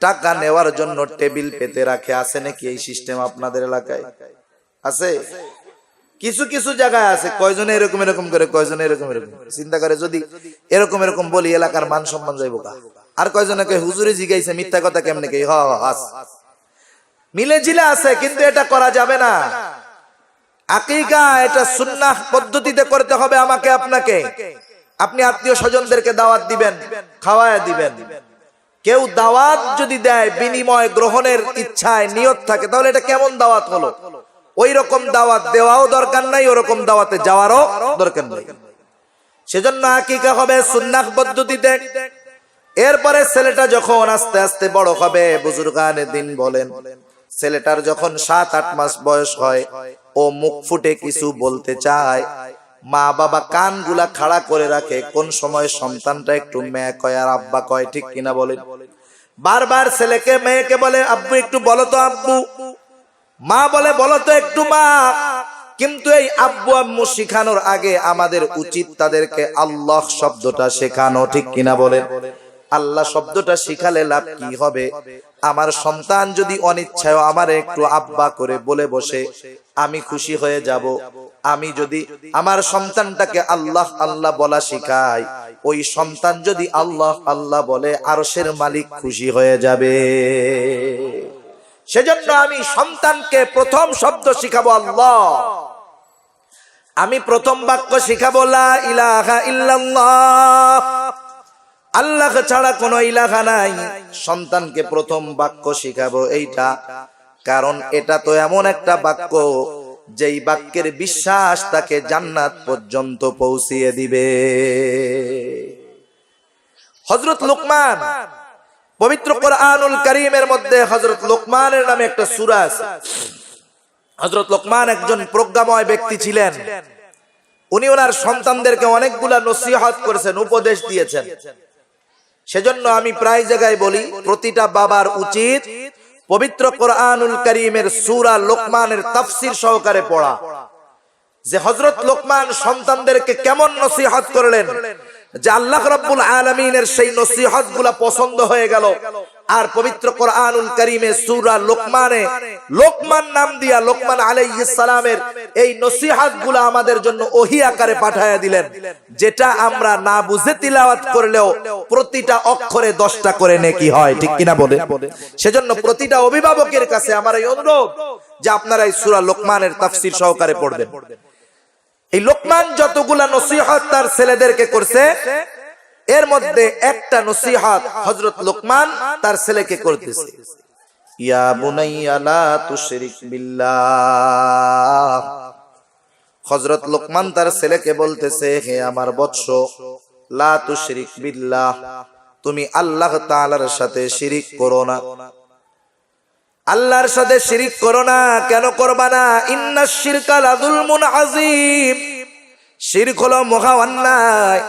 টাকা নেওয়ার জন্য টেবিল পেতে রাখে। আছে নাকি এই সিস্টেম আপনাদের এলাকায়? আছে, কিছু কিছু জায়গায় আছে। কয়জনে এরকম এরকম করে, কয়জনে এরকম এরকম চিন্তা করে, যদি এরকম এরকম বলি এলাকার মান সম্মান যাইব কা? আর কয়জনে কয় হুজুরে জিগাইছে, মিথ্যা কথা কেমনে কে? মিলে জিলে আছে, কিন্তু এটা করা যাবে না। আকিকা এটা সুন্নাহ পদ্ধতিতে করতে হবে আমাকে আপনাকে। আপনি আত্মীয় স্বজনদেরকে দাওয়াত দিবেন, খাওয়ায়া দিবেন। কেউ দাওয়াত যদি দেয় বিনিময় গ্রহণের ইচ্ছায় নিয়ত থাকে, তাহলে এটা কেমন দাওয়াত হলো? ওই রকম দাওয়াত দেওয়াও দরকার নাই, ওরকম দাওয়াতে যাওয়ারও দরকার নেই। সেজন্য আকিকা হবে সুন্নাহ পদ্ধতিতে। এরপরে ছেলেটা যখন আস্তে আস্তে বড় হবে, বুজুর্গানে দিন বলেন, ছেলেটার যখন 7-8 মাস বয়স হয়, ও মুখ ফুটে কিছু বলতে চায়, মা বাবা কানগুলা খাড়া করে রাখে। কোন সময় সন্তানটা একটু মেয়ে কয় আর আব্বা কয়, ঠিক কিনা বলেন? বারবার ছেলেকে মেয়েকে বলে, আব্বু একটু বলো তো আব্বু। মা বলে, বলো তো একটু মা। কিন্তু এই আব্বু আম্মু শেখানোর আগে আমাদের উচিত তাদেরকে আল্লাহ শব্দটা শেখানো, ঠিক কিনা বলেন? আল্লাহ শব্দটা শিখালে লাভ কি হবে? আমার সন্তান যদি অনিচ্ছায় আমার একটু আব্বা করে বলে বসে, আমি খুশি হয়ে যাব। আমি যদি আমার সন্তানটাকে আল্লাহ আল্লাহ বলা শিখাই, ওই সন্তান যদি আল্লাহ আল্লাহ বলে, আরশের মালিক খুশি হয়ে যাবে। সেজন্য আমি সন্তানকে প্রথম শব্দ শিখাবো আল্লাহ। আমি প্রথম বাক্য শিখাবো লা ইলাহা ইল্লাল্লাহ, আল্লাহ ছাড়া কোনো ইলাহা নাই। সন্তানকে প্রথম বাক্য শিখাবো এইটা, কারণ এটা তো এমন একটা বাক্য যেই বাক্যের বিশ্বাস তাকে জান্নাত পর্যন্ত পৌঁছিয়ে দিবে। হযরত লোকমান, পবিত্র কোরআনুল কারীমের মধ্যে হযরত লোকমানের নামে একটা সূরা আছে। হযরত লোকমান একজন প্রজ্ঞাময় ব্যক্তি ছিলেন। উনি ওনার সন্তানদেরকে অনেকগুলা নসিহত করেছেন, উপদেশ দিয়েছেন। সেজন্য আমি প্রায় জায়গায় বলি, প্রতিটা বাবার উচিত পবিত্র কোরআনুল কারীমের সূরা লোকমানের তাফসীর সহকারে পড়া, যে হযরত লোকমান সন্তানদেরকে কেমন নসিহত করলেন, যে আল্লাহ রাব্বুল আলামিনের সেই নসিহতগুলা পছন্দ হয়ে গেল। আর পবিত্র কোরআনুল কারীমে সূরা লোকমানে লোকমান নাম দিয়া লোকমান আলাইহিস সালামের এই নসিহতগুলা আমাদের জন্য ওহী আকারে পাঠায়া দিলেন, যেটা আমরা না বুঝে তিলাওয়াত করলেও প্রতিটা অক্ষরে 10টা করে নেকি হয়, ঠিক কিনা বলে? সেজন্য প্রতিটা অভিভাবকের কাছে আমার এই অনুরোধ যে আপনারা এই সূরা লোকমানের তাফসীর সহকারে পড়বেন। এই লোকমান যতগুলা নসিহত তার ছেলেদেরকে করছে, এর মধ্যে একটা নসিহত হযরত লোকমান তার ছেলেকে করতেছে, ইয়া বুনাইয়া লা তুশরিক বিল্লাহ। হযরত লোকমান তার ছেলেকে বলতেছে, হে আমার বৎস, লা তুশরিক বিল্লাহ, তুমি আল্লাহ তাআলার সাথে শিরিক করো না। আল্লাহর সাথে শিরিক করো না। কেন করবা না? ইন্নাশ শিরকা লাযুলমুন আযীম, শিরক হলো মহা অন্যায়।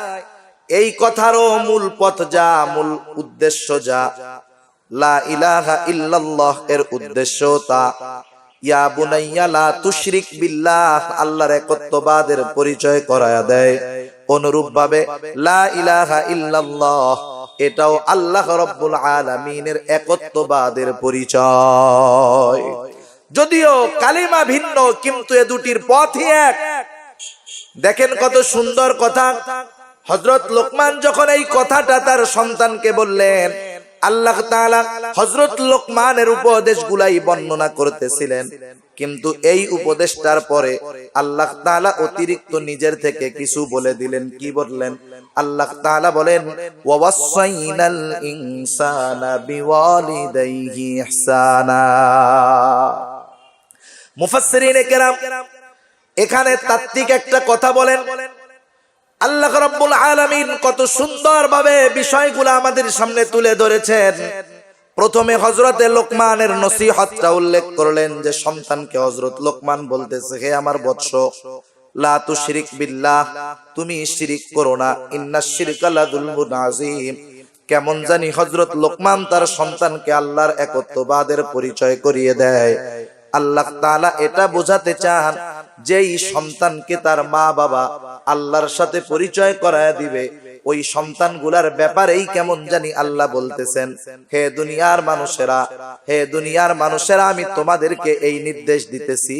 এই কথারও মূল পথ যা, মূল উদ্দেশ্য যা, লা ইলাহা ইল্লাল্লাহ এর উদ্দেশ্য তা। ইয়া বুনাইয়া লা তুশরিক বিল্লাহ, আল্লাহর একত্ববাদের পরিচয় করায়া দেয়। অনুরূপ ভাবে লা ইলাহা ইল্লাল্লাহ এটাও আল্লাহ রাব্বুল আলামিনের একত্ববাদের পরিচয়। যদিও কালিমা ভিন্ন, কিন্তু এ দুটির পথই এক। দেখেন কত সুন্দর কথা। হযরত লোকমান যখন এই কথাটা তার সন্তানকে বললেন, আল্লাহ তাআলা হযরত লোকমানের উপদেশগুলাই বর্ণনা করতেছিলেন, কিন্তু এই উপদেশটার পরে আল্লাহ তাআলা অতিরিক্ত নিজের থেকে কিছু বলে দিলেন। কি বললেন? আল্লাহ তাআলা বলেন, ওয়াসাইনাল ইনসানা বিওয়ালিদাইহি ইহসানা। মুফাসসিরিনে কেরাম এখানে তাত্ত্বিক একটা কথা বলেন। আল্লাহ রাব্বুল আলামিন কত সুন্দরভাবে বিষয়গুলো আমাদের সামনে তুলে ধরেছেন। প্রথমে হযরতে লোকমানের নসিহতটা উল্লেখ করলেন, যে সন্তানকে হযরত লোকমান বলতেছে, হে আমার বৎস, লা তুশরিক বিল্লাহ, তুমি শিরিক করো না। ইন্নাশ শিরকা লাযুলমুন আযীম। কেমন জানি হযরত লোকমান তার সন্তানকে আল্লাহর একত্ববাদের পরিচয় করিয়ে দেয়। আল্লাহ তাআলা এটা বোঝাতে চান, যেই সন্তানকে তার মা বাবা আল্লাহর সাথে পরিচয় করায় দিবে, ওই সন্তানগুলার ব্যাপারেই কেমন জানি আল্লাহ বলতেছেন, হে দুনিয়ার মানুষেরা, হে দুনিয়ার মানুষেরা, আমি তোমাদেরকে এই নির্দেশ দিতেছি,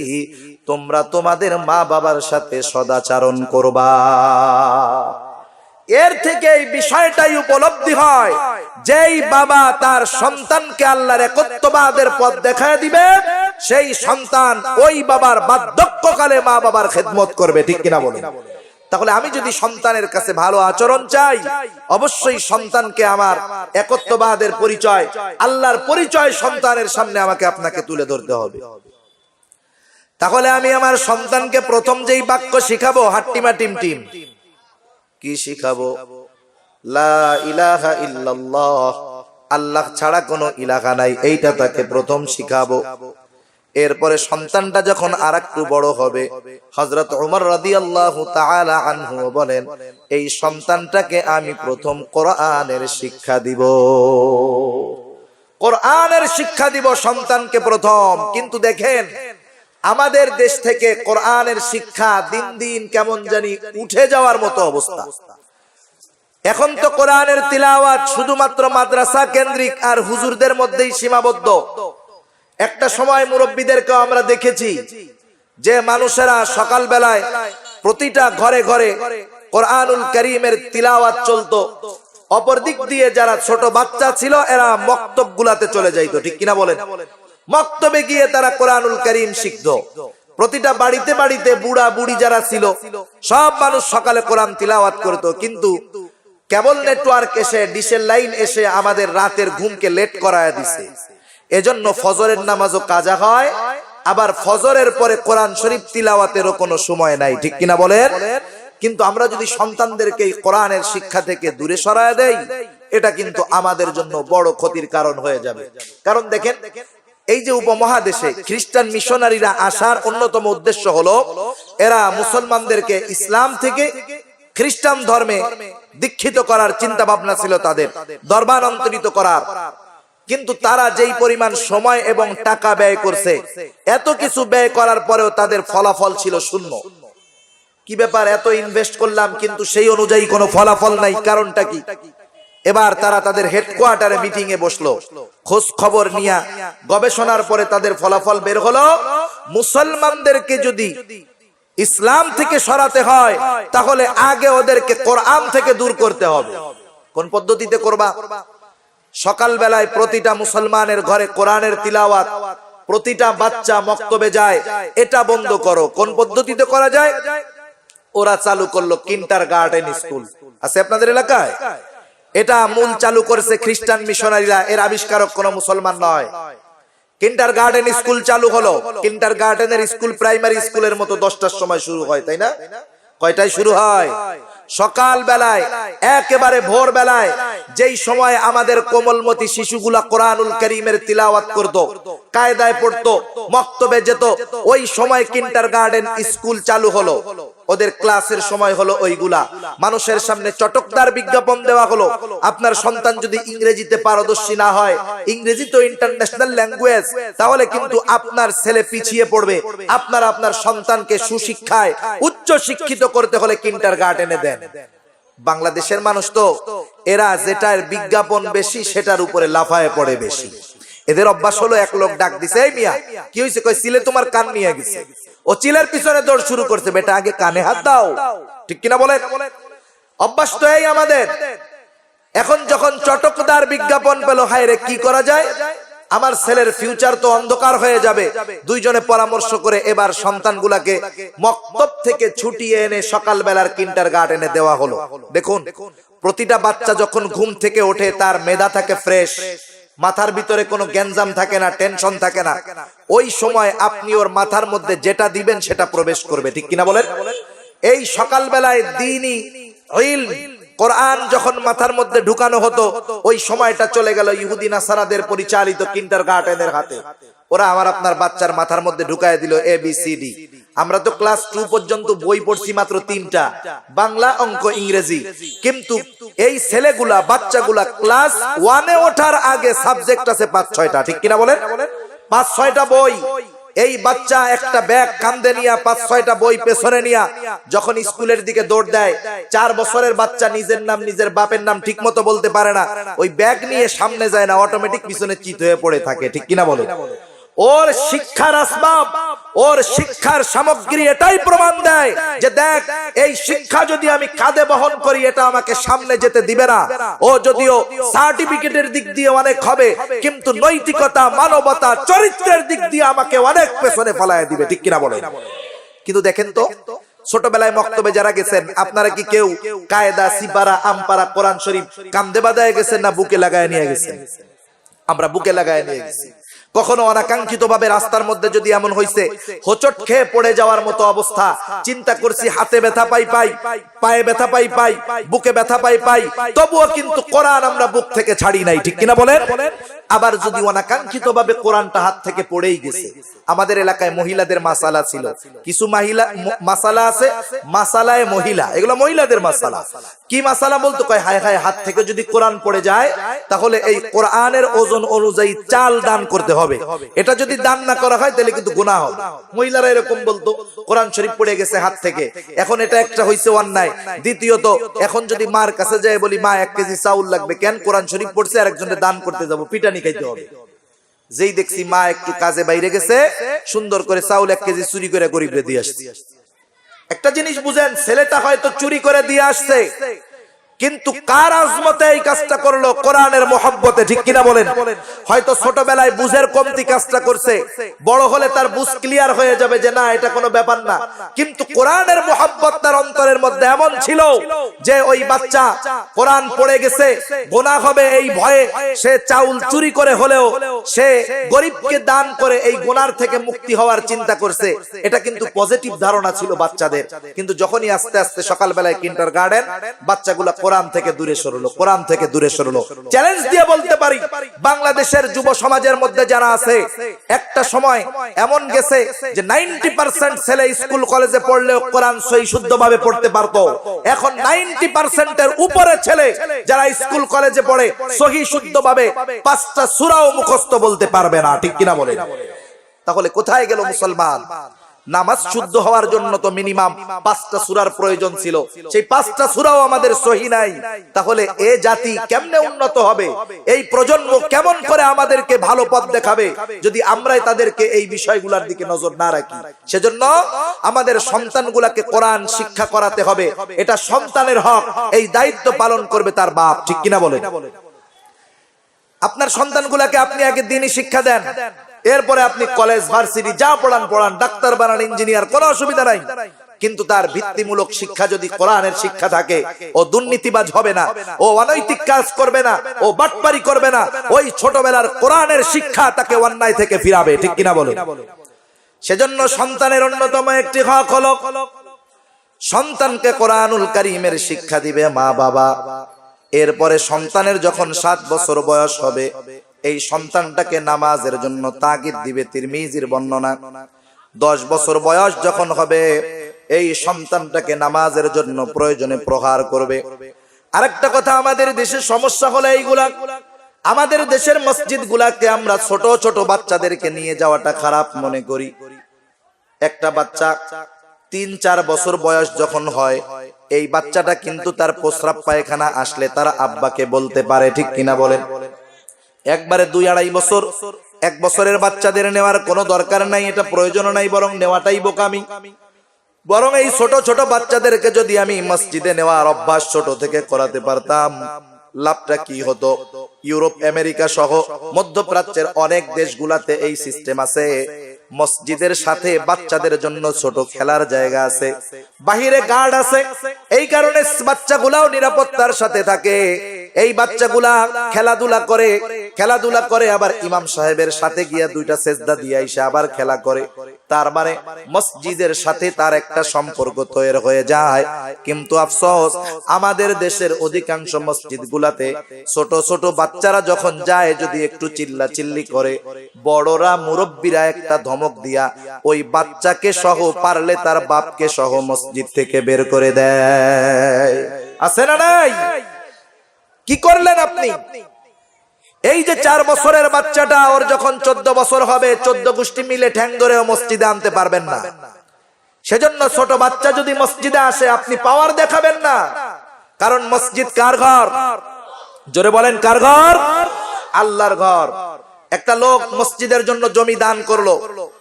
তোমরা তোমাদের মা বাবার সাথে সদাচরণ করবা। এর থেকে এই বিষয়টাই উপলব্ধি হয়, যেই বাবা তার সন্তানকে আল্লাহর একত্ববাদের পথ দেখায় দিবে, সেই সন্তান ওই বাবার বার্ধক্যকালে মা বাবার খেদমত করবে। ঠিক কিনা বলেন? তাহলে আমি যদি সন্তানের কাছে ভালো আচরণ চাই, অবশ্যই সন্তানকে আমার একত্ববাদের পরিচয়, আল্লাহর পরিচয় সন্তানের সামনে আমাকে আপনাকে তুলে ধরতে হবে। তাহলে আমি আমার সন্তানকে প্রথম যেই বাক্য শিখাবো, হাট্টিমা টিম টিম, কি শিখাবো? লা ইলাহা ইল্লাল্লাহ, আল্লাহ ছাড়া কোনো ইলাহা নাই, এইটা তাকে প্রথম শিখাবো। এরপরে সন্তানটা যখন আরেকটু বড় হবে, হযরত ওমর রাদিয়াল্লাহু তাআলা আনহু বলেন, এই সন্তানটাকে আমি প্রথম কোরআনের শিক্ষা দিব, কোরআনের শিক্ষা দিব সন্তানকে প্রথম। কিন্তু দেখেন, আমাদের দেশ থেকে কোরআনের শিক্ষা দিন দিন কেমন জানি উঠে যাওয়ার মতো অবস্থা। এখন তো কোরআনের তিলাওয়াত শুধুমাত্র মাদ্রাসা কেন্দ্রিক আর হুজুরদের মধ্যেই সীমাবদ্ধ। একটা সময় মুরব্বীদেরকে আমরা দেখেছি যে মানুষেরা সকাল বেলায় প্রতিটা ঘরে ঘরে কোরআনুল কারীমের তিলাওয়াত চলতো। অপর দিক দিয়ে যারা ছোট বাচ্চা ছিল, এরা মক্তব গুলাতে চলে যাইতো। ঠিক কিনা বলেন? মক্তবে গিয়ে তারা কোরআনুল কারীম শিখতো। প্রতিটা বাড়িতে বাড়িতে বুড়া বুড়ি যারা ছিল, সব মানুষ সকালে কোরআন তিলাওয়াত করতো। কিন্তু কেবল নেটওয়ার্ক এসে, ডিশের লাইন এসে আমাদের রাতের ঘুমকে লেট করায় দিছে। এজন্য ফজরের নামাজও কাজা হয়, আবার ফজরের পরে কোরআন শরীফ তিলাওয়াতেরও কোনো সময় নাই। ঠিক কিনা বলেন? কিন্তু আমরা যদি সন্তানদেরকে কোরআনের শিক্ষা থেকে দূরে সরায় দেই, এটা কিন্তু আমাদের জন্য বড় ক্ষতির কারণ হয়ে যাবে। কারণ দেখেন, এই যে উপমহাদেশে খ্রিস্টান মিশনারিরা আসার অন্যতম উদ্দেশ্য হলো, এরা মুসলমানদেরকে ইসলাম থেকে খ্রিস্টান ধর্মে দীক্ষিত করার চিন্তা ভাবনা ছিল তাদের, ধর্মান্তরিত করার। কিন্তু তারা যেই পরিমাণ সময় এবং টাকা ব্যয় করছে, এত কিছু ব্যয় করার পরেও তাদের ফলাফল ছিল শূন্য। কি ব্যাপার, এত ইনভেস্ট করলাম কিন্তু সেই অনুযায়ী কোনো ফলাফল নাই, কারণটা কি? এবার তারা তাদের হেডকোয়ার্টারে মিটিং এ বসলো, খোঁজ খবর নিয়ে গবেষণার পরে তাদের ফলাফল বের হলো, মুসলমানদেরকে যদি ইসলাম থেকে সরাতে হয়, তাহলে আগে ওদেরকে কোরআন থেকে দূর করতে হবে। কোন পদ্ধতিতে করবা? সকাল বেলায় প্রতিটা মুসলমানের ঘরে কোরআনের তিলাওয়াত, প্রতিটা বাচ্চা মক্তবে যায়, এটা বন্ধ করো। কোন পদ্ধতিতে করা যায়? ওরা চালু করলো কিন্ডারগার্টেন স্কুল। আছে আপনাদের এলাকায়? এটা মূল চালু করেছে খ্রিস্টান মিশনারিরা, এর আবিষ্কারক কোন মুসলমান নয়। কিন্ডারগার্টেন স্কুল চালু হলো। কিন্ডারগার্টেনের স্কুল প্রাইমারি স্কুলের মতো 10টার সময় শুরু হয়, তাই না? কয়টায় শুরু হয়? সকাল বেলায়, একেবারে ভোর বেলায়, যেই সময় আমাদের কোমলমতি শিশুগুলা কোরআনুল কারীমের তিলাওয়াত করত, কায়দায় পড়তো, মক্তবে যেত। ওই সময় কিন্ডারগার্টেন স্কুল চালু হলো, ওদের ক্লাসের সময় হলো ওইগুলা। মানুষের সামনে চটকদার বিজ্ঞাপন দেওয়া হলো, আপনার সন্তান যদি ইংরেজিতে পারদর্শী না হয়, ইংরেজি তো ইন্টারন্যাশনাল ল্যাঙ্গুয়েজ, তাহলে কিন্তু আপনার ছেলে পিছিয়ে পড়বে। আপনার সন্তানকে সুশিক্ষায় উচ্চ শিক্ষিত করতে হলে কিন্ডারগার্টেনে দেন। বাংলাদেশের মানুষ তো এরা যেটার বিজ্ঞাপন বেশি সেটার উপরে লাফায় পড়ে বেশি। এদের অভ্যাস হলো, এক লোক ডাক দিছে, এই মিয়া কি হয়েছে? কই চিলে তোমার কান নিয়ে গেছে। ও চিলের পিছনে দৌড় শুরু করছে, বেটা আগে কানে হাত দাও। ঠিক কিনা বলেন? অভ্যাস তো এই আমাদের। এখন যখন চটকদার বিজ্ঞাপন পেল, হায় রে কি করা যায়, আমার ছেলের ফিউচার তো অন্ধকার হয়ে যাবে। দুইজনে পরামর্শ করে এবার সন্তানগুলাকে মক্তব থেকে ছুটিয়ে এনে সকালবেলার কিন্ডারগার্টেনে দেওয়া হলো। দেখুন, প্রতিটা বাচ্চা যখন ঘুম থেকে ওঠে তার মেধা থাকে ফ্রেশ, মাথার ভিতরে কোনো গ্যাঞ্জাম থাকে না, টেনশন থাকে না। ওই সময় আপনি ওর মাথার মধ্যে যেটা দিবেন সেটা প্রবেশ করবে। ঠিক কিনা বলেন? এই সকালবেলায় দ্বীনি ইলম, কোরআন যখন মাথার মধ্যে ঢুকানো হতো, ওই সময়টা চলে গেল ইহুদি নাসারাদের পরিচালিত কিন্ডারগার্টেনের হাতে। ওরা আপনার বাচ্চার মাথার মধ্যে ঢুকায় দিল ABCD। আমরা তো ক্লাস 2 পর্যন্ত বই পড়ছি মাত্র 3টা, বাংলা, অঙ্ক, ইংরেজি। কিন্তু এই ছেলেগুলা, বাচ্চাগুলা ক্লাস 1-এ ওঠার আগে সাবজেক্ট আছে 5-6টা। ঠিক কিনা বলেন? 5-6টা বই। এই বাচ্চা একটা ব্যাগ কাঁধে নিয়ে 5-6টা বই পেছনে নিয়ে যখন স্কুলের দিকে দৌড় দেয়, 4 বছরের বাচ্চা নিজের নাম, নিজের বাপের নাম ঠিক মতো বলতে পারে না, ওই ব্যাগ নিয়ে সামনে যায় না, অটোমেটিক পিছনে চিত হয়ে পড়ে থাকে। ঠিক কিনা বলে? ওর শিক্ষার আসবাব, ওর শিক্ষার সামগ্রী এটাই প্রমাণ দেয় যে দেখ, এই শিক্ষা যদি আমি কাঁধে বহন করি, এটা আমাকে সামনে যেতে দিবে না। ও যদিও সার্টিফিকেটের দিক দিয়ে অনেক হবে, কিন্তু নৈতিকতা, মানবতা, চরিত্রের দিক দিয়ে আমাকে অনেক পেছনে ফেলায় দিবে। ঠিক কিনা বলে? কিন্তু দেখেন তো, ছোটবেলায় মক্তবে যারা গেছেন, আপনারা কি কেউ কায়দা, সিপারা, আমপারা, কোরআন শরীফ কান্দে বাদায় গেছেন না বুকে লাগায় নিয়ে গেছেন? আমরা বুকে লাগায় নিয়ে গেছি। কখনো অনাকাঙ্ক্ষিত ভাবে রাস্তার মধ্যে যদি এমন হইছে হোঁচট খেয়ে পড়ে যাওয়ার মতো অবস্থা, চিন্তা করছি হাতে ব্যথা পাই, পায়ে ব্যথা পাই, বুকে ব্যথা পাই, তবুও কিন্তু কোরআন আমরা বুক থেকে ছাড়ি নাই। ঠিক কিনা বলেন? আবার যদি অনাকাঙ্ক্ষিত ভাবে কোরআনটা হাত থেকে পড়েই গেছে, আমাদের এলাকায় মহিলাদের মাসালা ছিল, কিছু মাসালা আছে, মাসালায় মহিলা, এগুলো মহিলাদের মাসালা। কি মাসালা বলতো? কয় হায় হায়, হাত থেকে যদি কোরআন পড়ে যায় তাহলে এই কোরআনের ওজন অনুযায়ী চাল দান করতে হবে, এটা যদি দান না করা হয় তাহলে কিন্তু গুনাহ হবে। মহিলারা এরকম বলতো, কোরআন শরীফ পড়ে গেছে হাত থেকে। এখন এটা একটা হইছে অন্যায়। দ্বিতীয়ত, এখন যদি মার কাছে যায় বলি, মা 1 কেজি চাউল লাগবে, কেন? কোরআন শরীফ পড়ছে, আর একজনের দান করতে যাব, পিটানি খাইতে হবে। যেই দেখছি মা একটু কাজে বাইরে গেছে, সুন্দর করে চাউল 1 কেজি চুরি করে গরিবরে দিয়ে আসছে। একটা জিনিস বুঝেন, ছেলেটা হয়তো চুরি করে দিয়ে আসছে, কিন্তু কার আজমতে এই কাজটা করলো? কোরআনের মহব্বতে। ঠিক কিনা বলেন? হয়তো ছোটবেলায় বুঝের কমতি কাজটা করছে, বড় হলে তার বুঝ ক্লিয়ার হয়ে যাবে যে না, এটা কোনো ব্যাপার না। কিন্তু কোরআনের মহব্বত তার অন্তরের মধ্যে এমন ছিল যে ওই বাচ্চা কোরআন পড়ে গেছে, গুনাহ হবে এই ভয়ে সে চাউল চুরি করে হলেও সে গরিবকে দান করে এই গুনার থেকে মুক্তি হওয়ার চিন্তা করছে। এটা কিন্তু পজিটিভ ধারণা ছিল বাচ্চাদের। কিন্তু যখনই আস্তে আস্তে সকালবেলায় কিন্ডারগার্টেন, বাচ্চাগুলা কোরআন থেকে দূরে সরলো, কোরআন থেকে দূরে সরলো। চ্যালেঞ্জ দিয়ে বলতে পারি, বাংলাদেশের যুব সমাজের মধ্যে যারা আছে, একটা সময় এমন গেছে যে 90% ছেলে স্কুল কলেজে পড়লেও কোরআন সহি শুদ্ধভাবে পড়তে পারতো। এখন 90% এর উপরে ছেলে যারা স্কুল কলেজে পড়ে সহি শুদ্ধভাবে 5টা সূরাও মুখস্থ বলতে পারবে না। ঠিক কিনা বলেন? তাহলে কোথায় গেল মুসলমান? নামাজ শুদ্ধ হওয়ার জন্য তো মিনিমাম 5টা সূরার প্রয়োজন ছিল, সেই 5টা সূরাও আমাদের সহি নাই। তাহলে এ জাতি কেমনে উন্নত হবে? এই প্রজন্ম কেমন করে আমাদেরকে ভালো পথ দেখাবে যদি আমরাই তাদেরকে এই বিষয়গুলোর দিকে নজর না রাখি? সেজন্য আমাদের সন্তানগুলোকে কোরআন শিক্ষা করাতে হবে। এটা সন্তানের হক, এই দায়িত্ব পালন করবে তার বাপ। ঠিক কিনা বলেন? আপনার সন্তানগুলোকে আপনি আগে দ্বীনি শিক্ষা দেন, এরপরে আপনি কলেজ, ভার্সিটি যা পড়ান, ডাক্তার বানান, ইঞ্জিনিয়ার, কোনো অসুবিধা নাই। কিন্তু তার ভিত্তিমূলক শিক্ষা যদি কোরআনের শিক্ষা থাকে, ও দুর্নীতিবাজ হবে না, ও অনৈতিক কাজ করবে না, ও বাটপারি করবে না। ওই ছোটবেলার কোরআনের শিক্ষা তাকে অন্যায় থেকে ফিরাবে। ঠিক কিনা বলেন? সেজন্য সন্তানের অন্যতম একটি হক হলো সন্তানকে কোরআনুল কারীমের শিক্ষা দিবে মা বাবা। এরপরে সন্তানের যখন 7 বছর বয়স হবে, এই সন্তানটাকে নামাজের জন্য তাগিদ দিবে। তিরমিজির বর্ণনা, 10 বছর বয়স যখন হবে এই সন্তানটাকে নামাজের জন্য প্রয়োজনে প্রহার করবে। আরেকটা কথা, আমাদের দেশের সমস্যা হলো এইগুলা, আমাদের দেশের মসজিদ গুলাকে আমরা ছোট ছোট বাচ্চাদেরকে নিয়ে যাওয়াটা খারাপ মনে করি। একটা বাচ্চা 3-4 বছর বয়স যখন হয়, এই বাচ্চাটা কিন্তু তার প্রস্রাব পায়খানা আসলে তার আব্বাকে বলতে পারে, ঠিক কিনা বলেন? একবারে 2-2.5 বছর, 1 বছরের বাচ্চাদের নেওয়ার কোনো দরকার নাই, এটা প্রয়োজন নাই, বরং নেওয়াটাই বোকামি। বরং এই ছোট ছোট বাচ্চাদেরকে যদি আমি মসজিদে নেওয়ার অভ্যাস ছোট থেকে করাতে পারতাম, লাভটা কি হতো? ইউরোপ, আমেরিকা সহ মধ্যপ্রাচ্যের অনেক দেশগুলাতে এই সিস্টেম আছে। মসজিদের সাথে বাচ্চাদের জন্য ছোট খেলার জায়গা আছে, বাহিরে গার্ড আছে, এই কারণে বাচ্চাগুলাও নিরাপত্তার সাথে থাকে। এই বাচ্চাগুলা খেলাধুলা করে আবার ইমাম সাহেবের সাথে গিয়া 2টা সেজদা দিয়ে এসে আবার খেলা করে। তার মানে মসজিদের সাথে তার একটা সম্পর্ক তৈরি হয়ে যায়। কিন্তু আফসোস, আমাদের দেশের অধিকাংশ মসজিদ গুলাতে ছোট ছোট বাচ্চারা যখন যায়, যদি একটু চিল্লাচিল্লি করে, বড়রা মুরব্বীরা একটা ধমক দিয়া ওই বাচ্চাকে সহ, পারলে তার বাপকে সহ মসজিদ থেকে বের করে দেয়। আছে না নাই? কি করলেন আপনি? এই যে 4 বছরের বাচ্চাটা, ওর যখন 14 বছর হবে, 14 গোষ্ঠী মিলে ঠ্যাং ধরেও মসজিদে আনতে পারবেন না। সেজন্য ছোট বাচ্চা যদি মসজিদে আসে, আপনি পাওয়ার দেখাবেন না। কারণ মসজিদ কার ঘর? জোরে বলেন, কার ঘর? আল্লাহর ঘর। একটা লোক মসজিদের জন্য জমি দান করলো,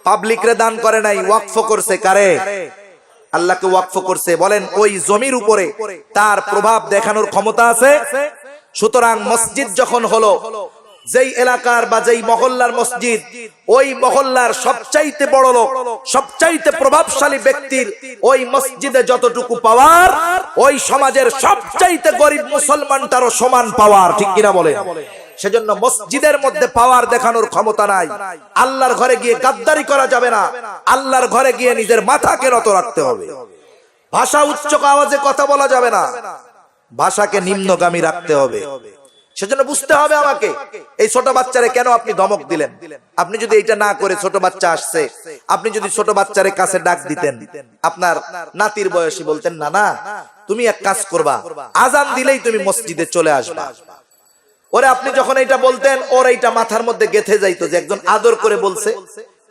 পাবলিকরে দান করে নাই, ওয়াকফ করছে। কারে? আল্লাহকে ওয়াকফ করছে। বলেন, ওই জমির উপরে তার প্রভাব দেখানোর ক্ষমতা আছে? সুতরাং মসজিদ যখন হলো, যেই এলাকার বা যেই মহল্লার মসজিদ, ওই মহল্লার সবচাইতে বড় লোক, সবচাইতে প্রভাবশালী ব্যক্তির ওই মসজিদে যতটুকু পাওয়ার, ওই সমাজের সবচাইতে গরিব মুসলমানটারও সমান পাওয়ার, ঠিক কিনা বলে? সেজন্য মসজিদের মধ্যে পাওয়ার দেখানোর ক্ষমতা নাই। আল্লাহর ঘরে গিয়ে গাদ্দারি করা যাবে না, আল্লাহর ঘরে গিয়ে নিজের মাথাকে নত রাখতে হবে। ভাষা উচ্চ আওয়াজে কথা বলা যাবে না, ভাষাকে নিম্নগামী রাখতে হবে। সেজন্য বুঝতে হবে আমাকে, এই ছোট বাচ্চারে কেন আপনি ধমক দিলেন? আপনি যদি এটা না করে, ছোট বাচ্চা আসছে, আপনি যদি ছোট বাচ্চারে কাছে ডাক দিতেন, আপনার নাতির বয়সী, বলতেন, না না, তুমি এক কাজ করবা, আজান দিলেই তুমি মসজিদে চলে আসবা। ওরে আপনি যখন এইটা বলতেন, ওর এইটা মাথার মধ্যে গেথে যাইতো যে একজন আদর করে বলছে।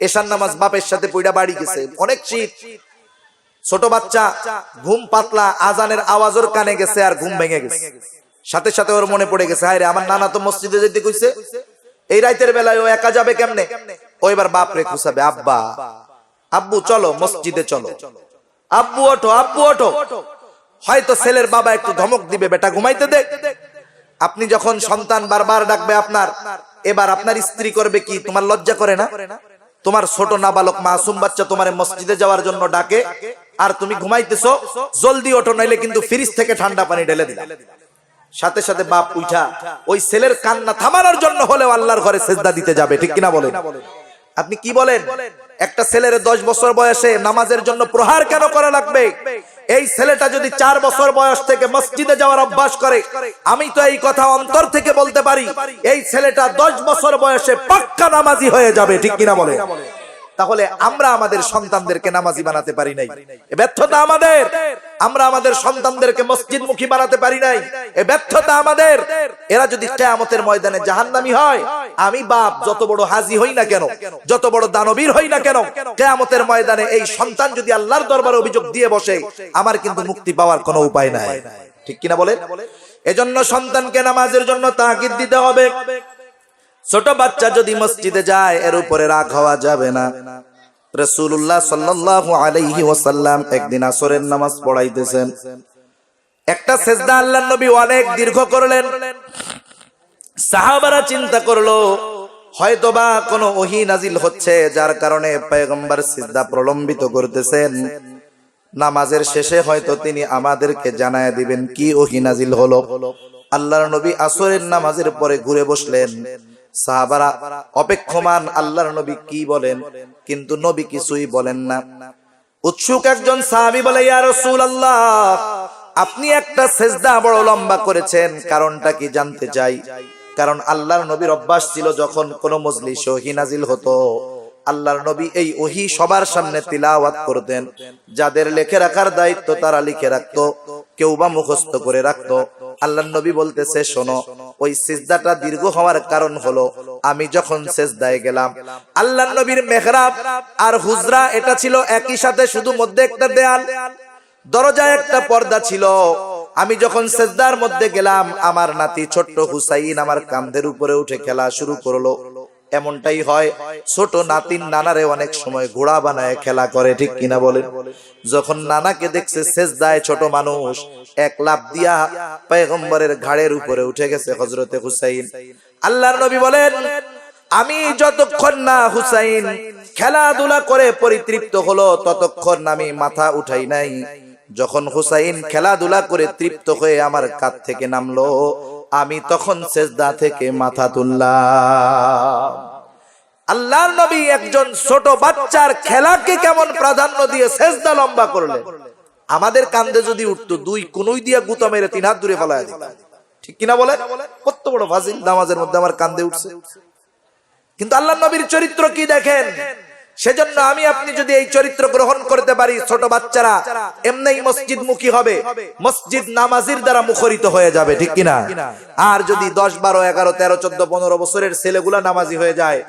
এশার নামাজ বাপের সাথে পড়া বাড়ি গেছে, অনেক শীত, ছোট বাচ্চা ঘুম পাতলা, আজানের আওয়াজ ওর কানে গেছে আর ঘুম ভেঙে গেছে। সাথে সাথে ওর মনে পড়ে গেছে, হায় রে, আমার নানা তো মসজিদে যেতে কইছে, এই রাতের বেলায় ও একা যাবে কেমনে? ও এবার বাপরে খুশাবে, আব্বা, আব্বু চলো মসজিদে চলো, আব্বু ওঠো, আব্বু ওঠো। হয়তো ছেলের বাবা একটু ধমক দিবে, বেটা ঘুমাইতে দে। আপনি যখন সন্তান বারবার ডাকবে আপনার, এবার আপনার স্ত্রী করবে কি? তোমার লজ্জা করে না? তোমার ছোট নাবালক মাসুম বাচ্চা তোমার মসজিদে যাওয়ার জন্য ডাকে, আর তুমি ঘুমাইতেছো, জলদি ওঠো নইলে কিন্তু ফ্রিজ থেকে ঠান্ডা পানি ঢেলে দিলা। সাথে সাথে বাপ উঠা ওই ছেলের কান্না থামানোর জন্য হলেও আল্লাহর ঘরে সেজদা দিতে যাবে, ঠিক কিনা বলেন? আপনি কি বলেন? একটা ছেলের 10 বছর বয়সে নামাজের জন্য প্রহার কেন করা লাগবে? এই ছেলেটা যদি 4 বছর বয়স থেকে মসজিদে যাওয়ার অভ্যাস করে, আমি তো এই কথা অন্তর থেকে বলতে পারি, এই ছেলেটা 10 বছর বয়সে পাক্কা নামাজি হয়ে যাবে, ঠিক কিনা বলে? তাহলে আমরা আমাদের সন্তানদেরকে নামাজি বানাতে পারি নাই, এ ব্যর্থতা আমাদের। আমরা আমাদের সন্তানদেরকে মসজিদমুখী বানাতে পারি নাই, এ ব্যর্থতা আমাদের। এরা যদি কিয়ামতের ময়দানে জাহান্নামী হয়, আমি বাপ যত বড় হাজী হই না কেন, যত বড় দানবীর হই না কেন, কিয়ামতের ময়দানে এই সন্তান যদি আল্লাহর দরবারে অভিযোগ দিয়ে বসে, আমার কিন্তু মুক্তি পাওয়ার কোনো উপায় নাই, ঠিক কিনা বলে? এজন্য সন্তানকে নামাজের জন্য তাকিদ দিতে হবে। ছোট বাচ্চা যদি মসজিদে যায়, এর উপরে রাগ হওয়া যাবে না। রাসূলুল্লাহ সাল্লাল্লাহু আলাইহি ওয়াসাল্লাম একদিন আসরের নামাজ পড়াইতেছেন, একটা সিজদা আল্লাহর নবী অনেক দীর্ঘ করলেন। সাহাবারা চিন্তা করলো, হয়তোবা কোনো ওহী নাজিল হচ্ছে, যার কারণে পয়গম্বর সিজদা প্রলম্বিত করতেছেন। নামাজের শেষে হয়তো তিনি আমাদেরকে জানায় দিবেন কি ওহী নাজিল হলো। আল্লাহর নবী আসরের নামাজের পরে ঘুরে বসলেন। সাহাবারা অপেক্ষমান আল্লাহর নবী কি বলেন, কিন্তু নবী কিছুই বলেন না। উৎসুক একজন সাহাবী বলে, ইয়া রাসূলুল্লাহ, আপনি একটা সিজদা বড় লম্বা করেছেন, কারণটা কি জানতে চাই। কারণ আল্লাহর নবীর অভ্যাস ছিল যখন কোন মজলিসে ওহী নাজিল হতো, আল্লাহর নবী এই ওহী সবার সামনে তিলাওয়াত করতেন। যাদের লিখে রাখার দায়িত্ব তারা লিখে রাখতো, কেউ বা মুখস্থ করে রাখতো। আল্লাহর নবী বলতেছে, শোনো, ওই সিজদাটা দীর্ঘ হওয়ার কারণ হলো আমি যখন সিজদায় গেলাম, আল্লাহর নবীর মেহরাব আর হুজরা এটা ছিল একই সাথে, শুধু মধ্যে একটা দেয়াল, দরজায় একটা পর্দা ছিল। আমি যখন সিজদার মধ্যে গেলাম, আমার নাতি ছোট্ট হুসাইন আমার কাঁধের উপরে উঠে খেলা শুরু করলো। এমনটাই হয়, ছোট নাতিন নানারে অনেক সময় ঘোড়া বানায় খেলা করে, ঠিক কিনা বলেন? যখন নানাকে দেখছে সিজদায় ছোট মানুষ, এক লাফ দিয়া পয়গম্বরের ঘাড়ের উপরে উঠে গেছে হযরতে হুসাইন। আল্লাহর নবী বলেন, আমি যতক্ষণ না হুসাইন খেলাধুলা করে পরিতৃপ্ত হলো ততক্ষণ আমি মাথা উঠাই নাই। যখন হুসাইন খেলাধুলা করে তৃপ্ত হয়ে আমার কাঁধ থেকে নামলো, আমি তখন সিজদা থেকে মাথা তুললাম। আল্লাহর নবী একজন ছোট বাচ্চার খেলাকে কেমন প্রাধান্য দিয়ে সিজদা লম্বা করলেন। আমাদের কাঁধে যদি উঠতো, দুই কোনই দিয়া গুতা মেরে 3 হাত দূরে ফেলায় দিতাম, ঠিক কিনা বলেন? কত বড় ফাজিল নামাজের মধ্যে আমার কাঁধে উঠছে। কিন্তু আল্লাহর নবীর চরিত্র কি দেখেন। সেজন্য আমি আপনি যদি এই চরিত্র গ্রহণ করতে পারি, ছোট বাচ্চারা এমনিই মসজিদ মুখী হবে, মসজিদ নামাজির দ্বারা মুখরিত হয়ে যাবে, ঠিক কিনা? আর যদি 10, 12, 11, 13, 14, 15 বছরের ছেলেগুলা নামাজি হয়ে যায়,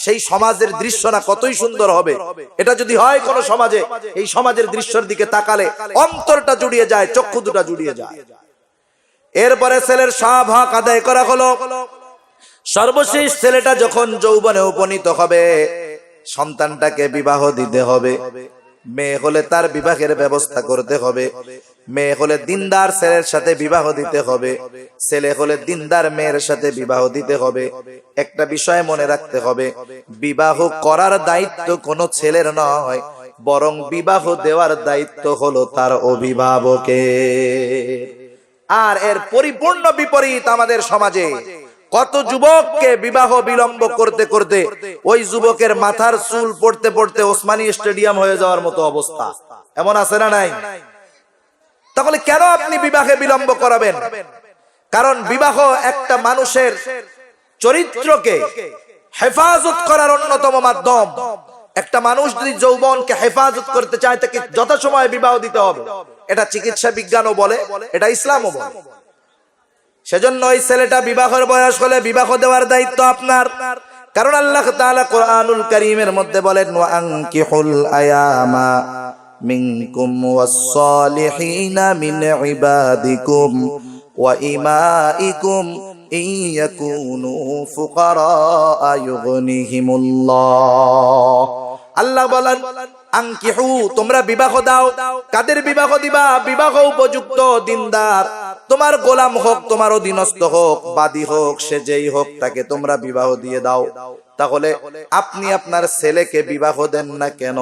সেই সমাজের দৃশ্য না কতই সুন্দর হবে। এটা যদি হয় কোন সমাজে, এই সমাজের দৃশ্যের দিকে তাকালে অন্তরটা জুড়িয়ে যায়, চক্ষু দুটা জুড়িয়ে যায়। এরপরে ছেলের সব হক আদায় করা হলো। সর্বশেষ ছেলেটা যখন যৌবনে উপনীত হবে, সন্তানটাকে বিবাহ দিতে হবে। মেয়ে হলে তার বিবাহের ব্যবস্থা করতে হবে। মেয়ে হলে দিনদার ছেলের সাথে বিবাহ দিতে হবে, ছেলে হলে দিনদার মেয়ের সাথে বিবাহ দিতে হবে। একটা বিষয় মনে রাখতে হবে, বিবাহ করার দায়িত্ব কোনো ছেলের নয়, বরং বিবাহ দেওয়ার দায়িত্ব হলো তার অভিভাবকের। আর এর পরিপূর্ণ বিপরীত আমাদের সমাজে কত যুবককে বিবাহ বিলম্ব করতে করতে ওই যুবকের মাথার চুল পড়তে পড়তে ওসমানী স্টেডিয়াম হয়ে যাওয়ার মতো অবস্থা, এমন আছে না নাই? তাহলে কেন আপনি বিবাহে বিলম্ব করাবেন? কারণ বিবাহ একটা মানুষের চরিত্রকে হেফাজত করার অন্যতম মাধ্যম। একটা মানুষ যদি যৌবনকে হেফাজত করতে চায়, তাকে যথাসময়ে বিবাহ দিতে হবে। এটা চিকিৎসা বিজ্ঞানও বলে, এটা ইসলামও বলে। সেজন্য ওই ছেলেটা বিবাহের বয়স হলে বিবাহ দেওয়ার দায়িত্ব আপনার। কারণ আল্লাহ তাআলা কোরআনুল কারীমের মধ্যে বলেন, ওয়া আনকিহুল আয়ামা মিনকুম ওয়াস-সালিহিনা মিন ইবাদিকুম ওয়া ইমাইকুম ইন ইয়াকুনু ফুকারা ইউগনিহিমুল্লাহ। আল্লাহ বলেন, আনকিহু, তোমরা বিবাহ দাও। কাদের বিবাহ দিবা? বিবাহ উপযুক্ত দিনদার, তোমার গোলাম হোক, তোমার অধীনস্থ হোক, বাদী হোক, সে যেই হোক, তাকে তোমরা বিবাহ দিয়ে দাও। তাহলে আপনি আপনার ছেলেকে বিবাহ দেন না কেন?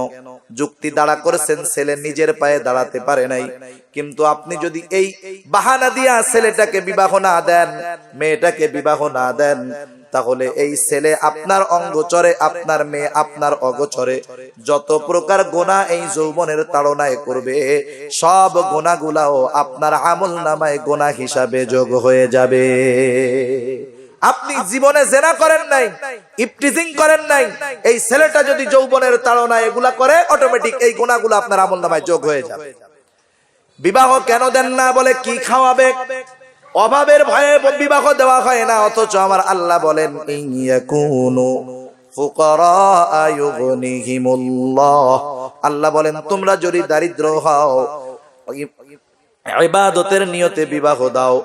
যুক্তি দাঁড়া করেছেন, ছেলে নিজের পায়ে দাঁড়াতে পারে নাই। কিন্তু আপনি যদি এই বাহানা দিয়া ছেলেটাকে বিবাহ না দেন, মেয়েটাকে বিবাহ না দেন, তাহলে এই ছেলে আপনার অঙ্গচরে, আপনার মেয়ে আপনার অগোচরে যত প্রকার গুনাহ এই যৌবনের তাড়নায় করবে, সব গুনাহগুলাও আপনার আমলনামায় গুনাহ হিসাবে যোগ হয়ে যাবে। আপনি জীবনে জেনা করেন নাই, ইফটিজিং করেন নাই, এই ছেলেটা যদি যৌবনের তাড়নায় এগুলা করে, অটোমেটিক এই গুনাহগুলো আপনার আমলনামায় যোগ হয়ে যাবে। বিবাহ কেন দেন না? বলে কি খাওয়াবে? অভাবের ভয়ে বিবাহ দেওয়া হয় না। অথচ আমার আল্লাহ বলেন, ইয়াকুনু ফুকারা ইউগনিহিমুল্লাহ। আল্লাহ বলেন, তোমরা যদি দারিদ্র হও, ইবাদতের নিয়তে বিবাহ দাও,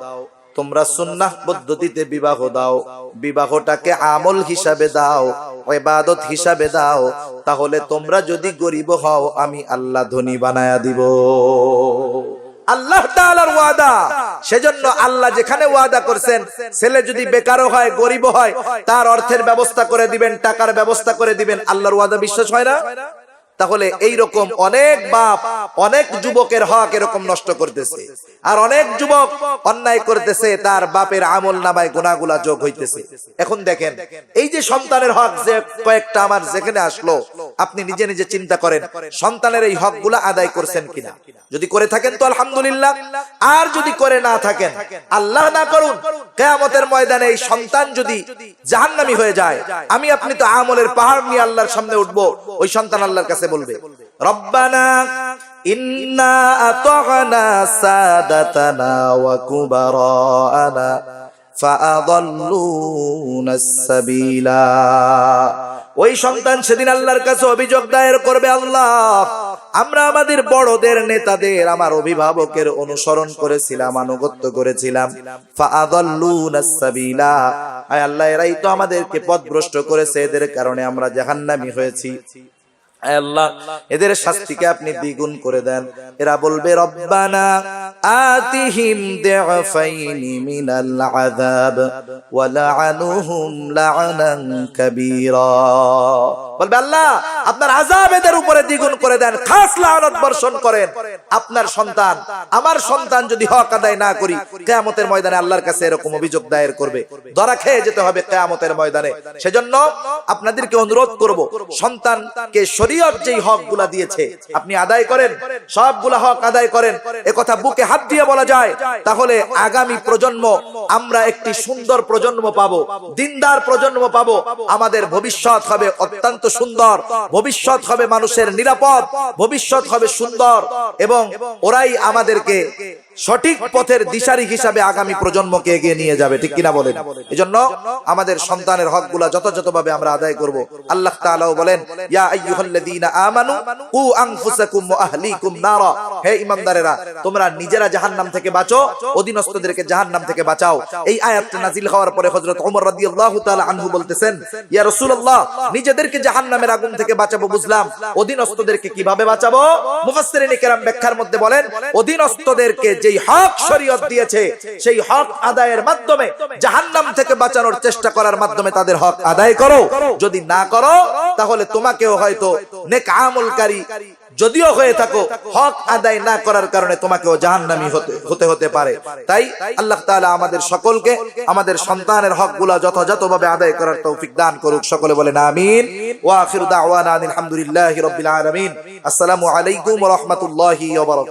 তোমরা সুন্নাহ পদ্ধতিতে বিবাহ দাও, বিবাহটাকে আমল হিসাবে দাও, ইবাদত হিসাবে দাও, তাহলে তোমরা যদি গরিব হও, আমি আল্লাহ ধনী বানায়া দিব। আল্লাহ তাআলার ওয়াদা। সেজন্য আল্লাহ যেখানে ওয়াদা করেছেন, ছেলে যদি বেকারও হয়, গরিব হয়, তার অর্থের ব্যবস্থা করে দিবেন, টাকার ব্যবস্থা করে দিবেন। আল্লাহর ওয়াদা বিশ্বাস হয় না? তাহলে এই রকম অনেক বাপ অনেক যুবকের হক এরকম নষ্ট করতেছে, আর অনেক যুবক অন্যায় করতেছে, তার বাপের আমলনামায় গুনাহগুলা যোগ হইতেছে। এখন দেখেন, এই যে সন্তানের হক যে কয়েকটা আমার যেখানে আসলো, আপনি নিজে নিজে চিন্তা করেন সন্তানের এই হকগুলো আদায় করছেন কিনা। যদি করে থাকেন তো আলহামদুলিল্লাহ, আর যদি করে না থাকেন, আল্লাহ না করুন কিয়ামতের ময়দানে এই সন্তান যদি জাহান্নামী হয়ে যায়, আমি আপনি তো আমলের পাহাড় নিয়ে আল্লাহর সামনে উঠবো, ওই সন্তান আল্লাহর কাছে বলবে রব্বানা ইন্না আতা'না সাদাতানা ওয়া কুবারানা ফাআদাল্লুনাস সাবিলা। ওই সন্তান সেদিন আল্লাহর কাছে অভিযোগ দায়ের করবে, আল্লাহ আমরা আমাদের বড়দের নেতাদের, আমার অভিভাবকের অনুসরণ করেছিলাম, আনুগত্য করেছিলাম, ফাআদাল্লুনাস সাবিলা, আয় আল্লাহ এরাই তো আমাদেরকে পথভ্রষ্ট করেছে, এদের কারণে আমরা জাহান্নামী হয়েছি, আল্লাহ এদের শাস্তিকে আপনি দ্বিগুণ করে দেন। এরা বলবে রব্বানা আতিহিম দি'ফাইনি মিনাল আযাব ওয়া লা'আনুহুম লা'নান কাবীরা। বলবে আল্লাহ আপনার আযাব এদের উপরে দ্বিগুণ করে দেন, খাস লানত বর্ষণ করেন। আপনার সন্তান, আমার সন্তান যদি হক আদায় না করি, কিয়ামতের ময়দানে আল্লাহর কাছে এরকম অভিযোগ দায়ের করবে, ধরা খেয়ে যেতে হবে কিয়ামতের ময়দানে। সেজন্য আপনাদেরকে অনুরোধ করব, সন্তানকে শরীয়ত যেই হকগুলা দিয়েছে আপনি আদায় করেন, সবগুলা হক আদায় করেন। একথা বুকে হাত দিয়ে বলা যায়, তাহলে আগামী প্রজন্ম, আমরা একটি সুন্দর প্রজন্ম পাবো, দিনদার প্রজন্ম পাবো। আমাদের ভবিষ্যৎ হবে অত্যন্ত সুন্দর, ভবিষ্যৎ হবে মানুষের নিরাপদ, ভবিষ্যৎ হবে সুন্দর, এবং ওরাই আমাদেরকে সঠিক পথের দিশারি হিসাবে আগামী প্রজন্মকে এগিয়ে নিয়ে যাবে, ঠিক কিনা বলেন? এজন্য আমাদের সন্তানের হকগুলা যথাযথভাবে আমরা আদায় করব। আল্লাহ তাআলাও বলেন ইয়া আইয়ুহাল্লাযীনা আমানু কু আনফুসাকুম ওয়া আহলিকুম নারা, হে ঈমানদারেরা তোমরা নিজেরা জাহান্নাম থেকে বাঁচো, অধীনস্থদেরকে জাহান্নাম থেকে বাঁচাও। এই আয়াতটা নাযিল হওয়ার পরে হযরত ওমর রাদিয়াল্লাহু তাআলা আনহু বলতেছেন, ইয়া রাসূলুল্লাহ নিজেদেরকে জাহান্নামের আগুন থেকে বাঁচাবো বুঝলাম, অধীনস্থদেরকে কিভাবে বাঁচাবো? মুফাসসিরিন কেরাম ব্যাখ্যার মধ্যে বলেন অধীনস্থদেরকে যেই হক শরীয়ত দিয়েছে সেই হক আদায়ের মাধ্যমে, জাহান্নাম থেকে বাঁচানোর চেষ্টা করার মাধ্যমে তাদের হক আদায় করো। যদি না করো তাহলে তোমাকেও হয়তো নেক আমলকারী যদিও হয়ে থাকো, হক আদায় না করার কারণে তোমাকেও জাহান্নামী হতে পারে। তাই আল্লাহ তাআলা আমাদের সকলকে আমাদের সন্তানের হকগুলা যথাযথভাবে আদায় করার তৌফিক দান করুক। সকলে বলেন আমিন। ওয়া আখিরু দাওয়ানা আলহামদুলিল্লাহি রাব্বিল আলামিন। আসসালামু আলাইকুম ওয়া রাহমাতুল্লাহি ওয়া বারাকাতুহু।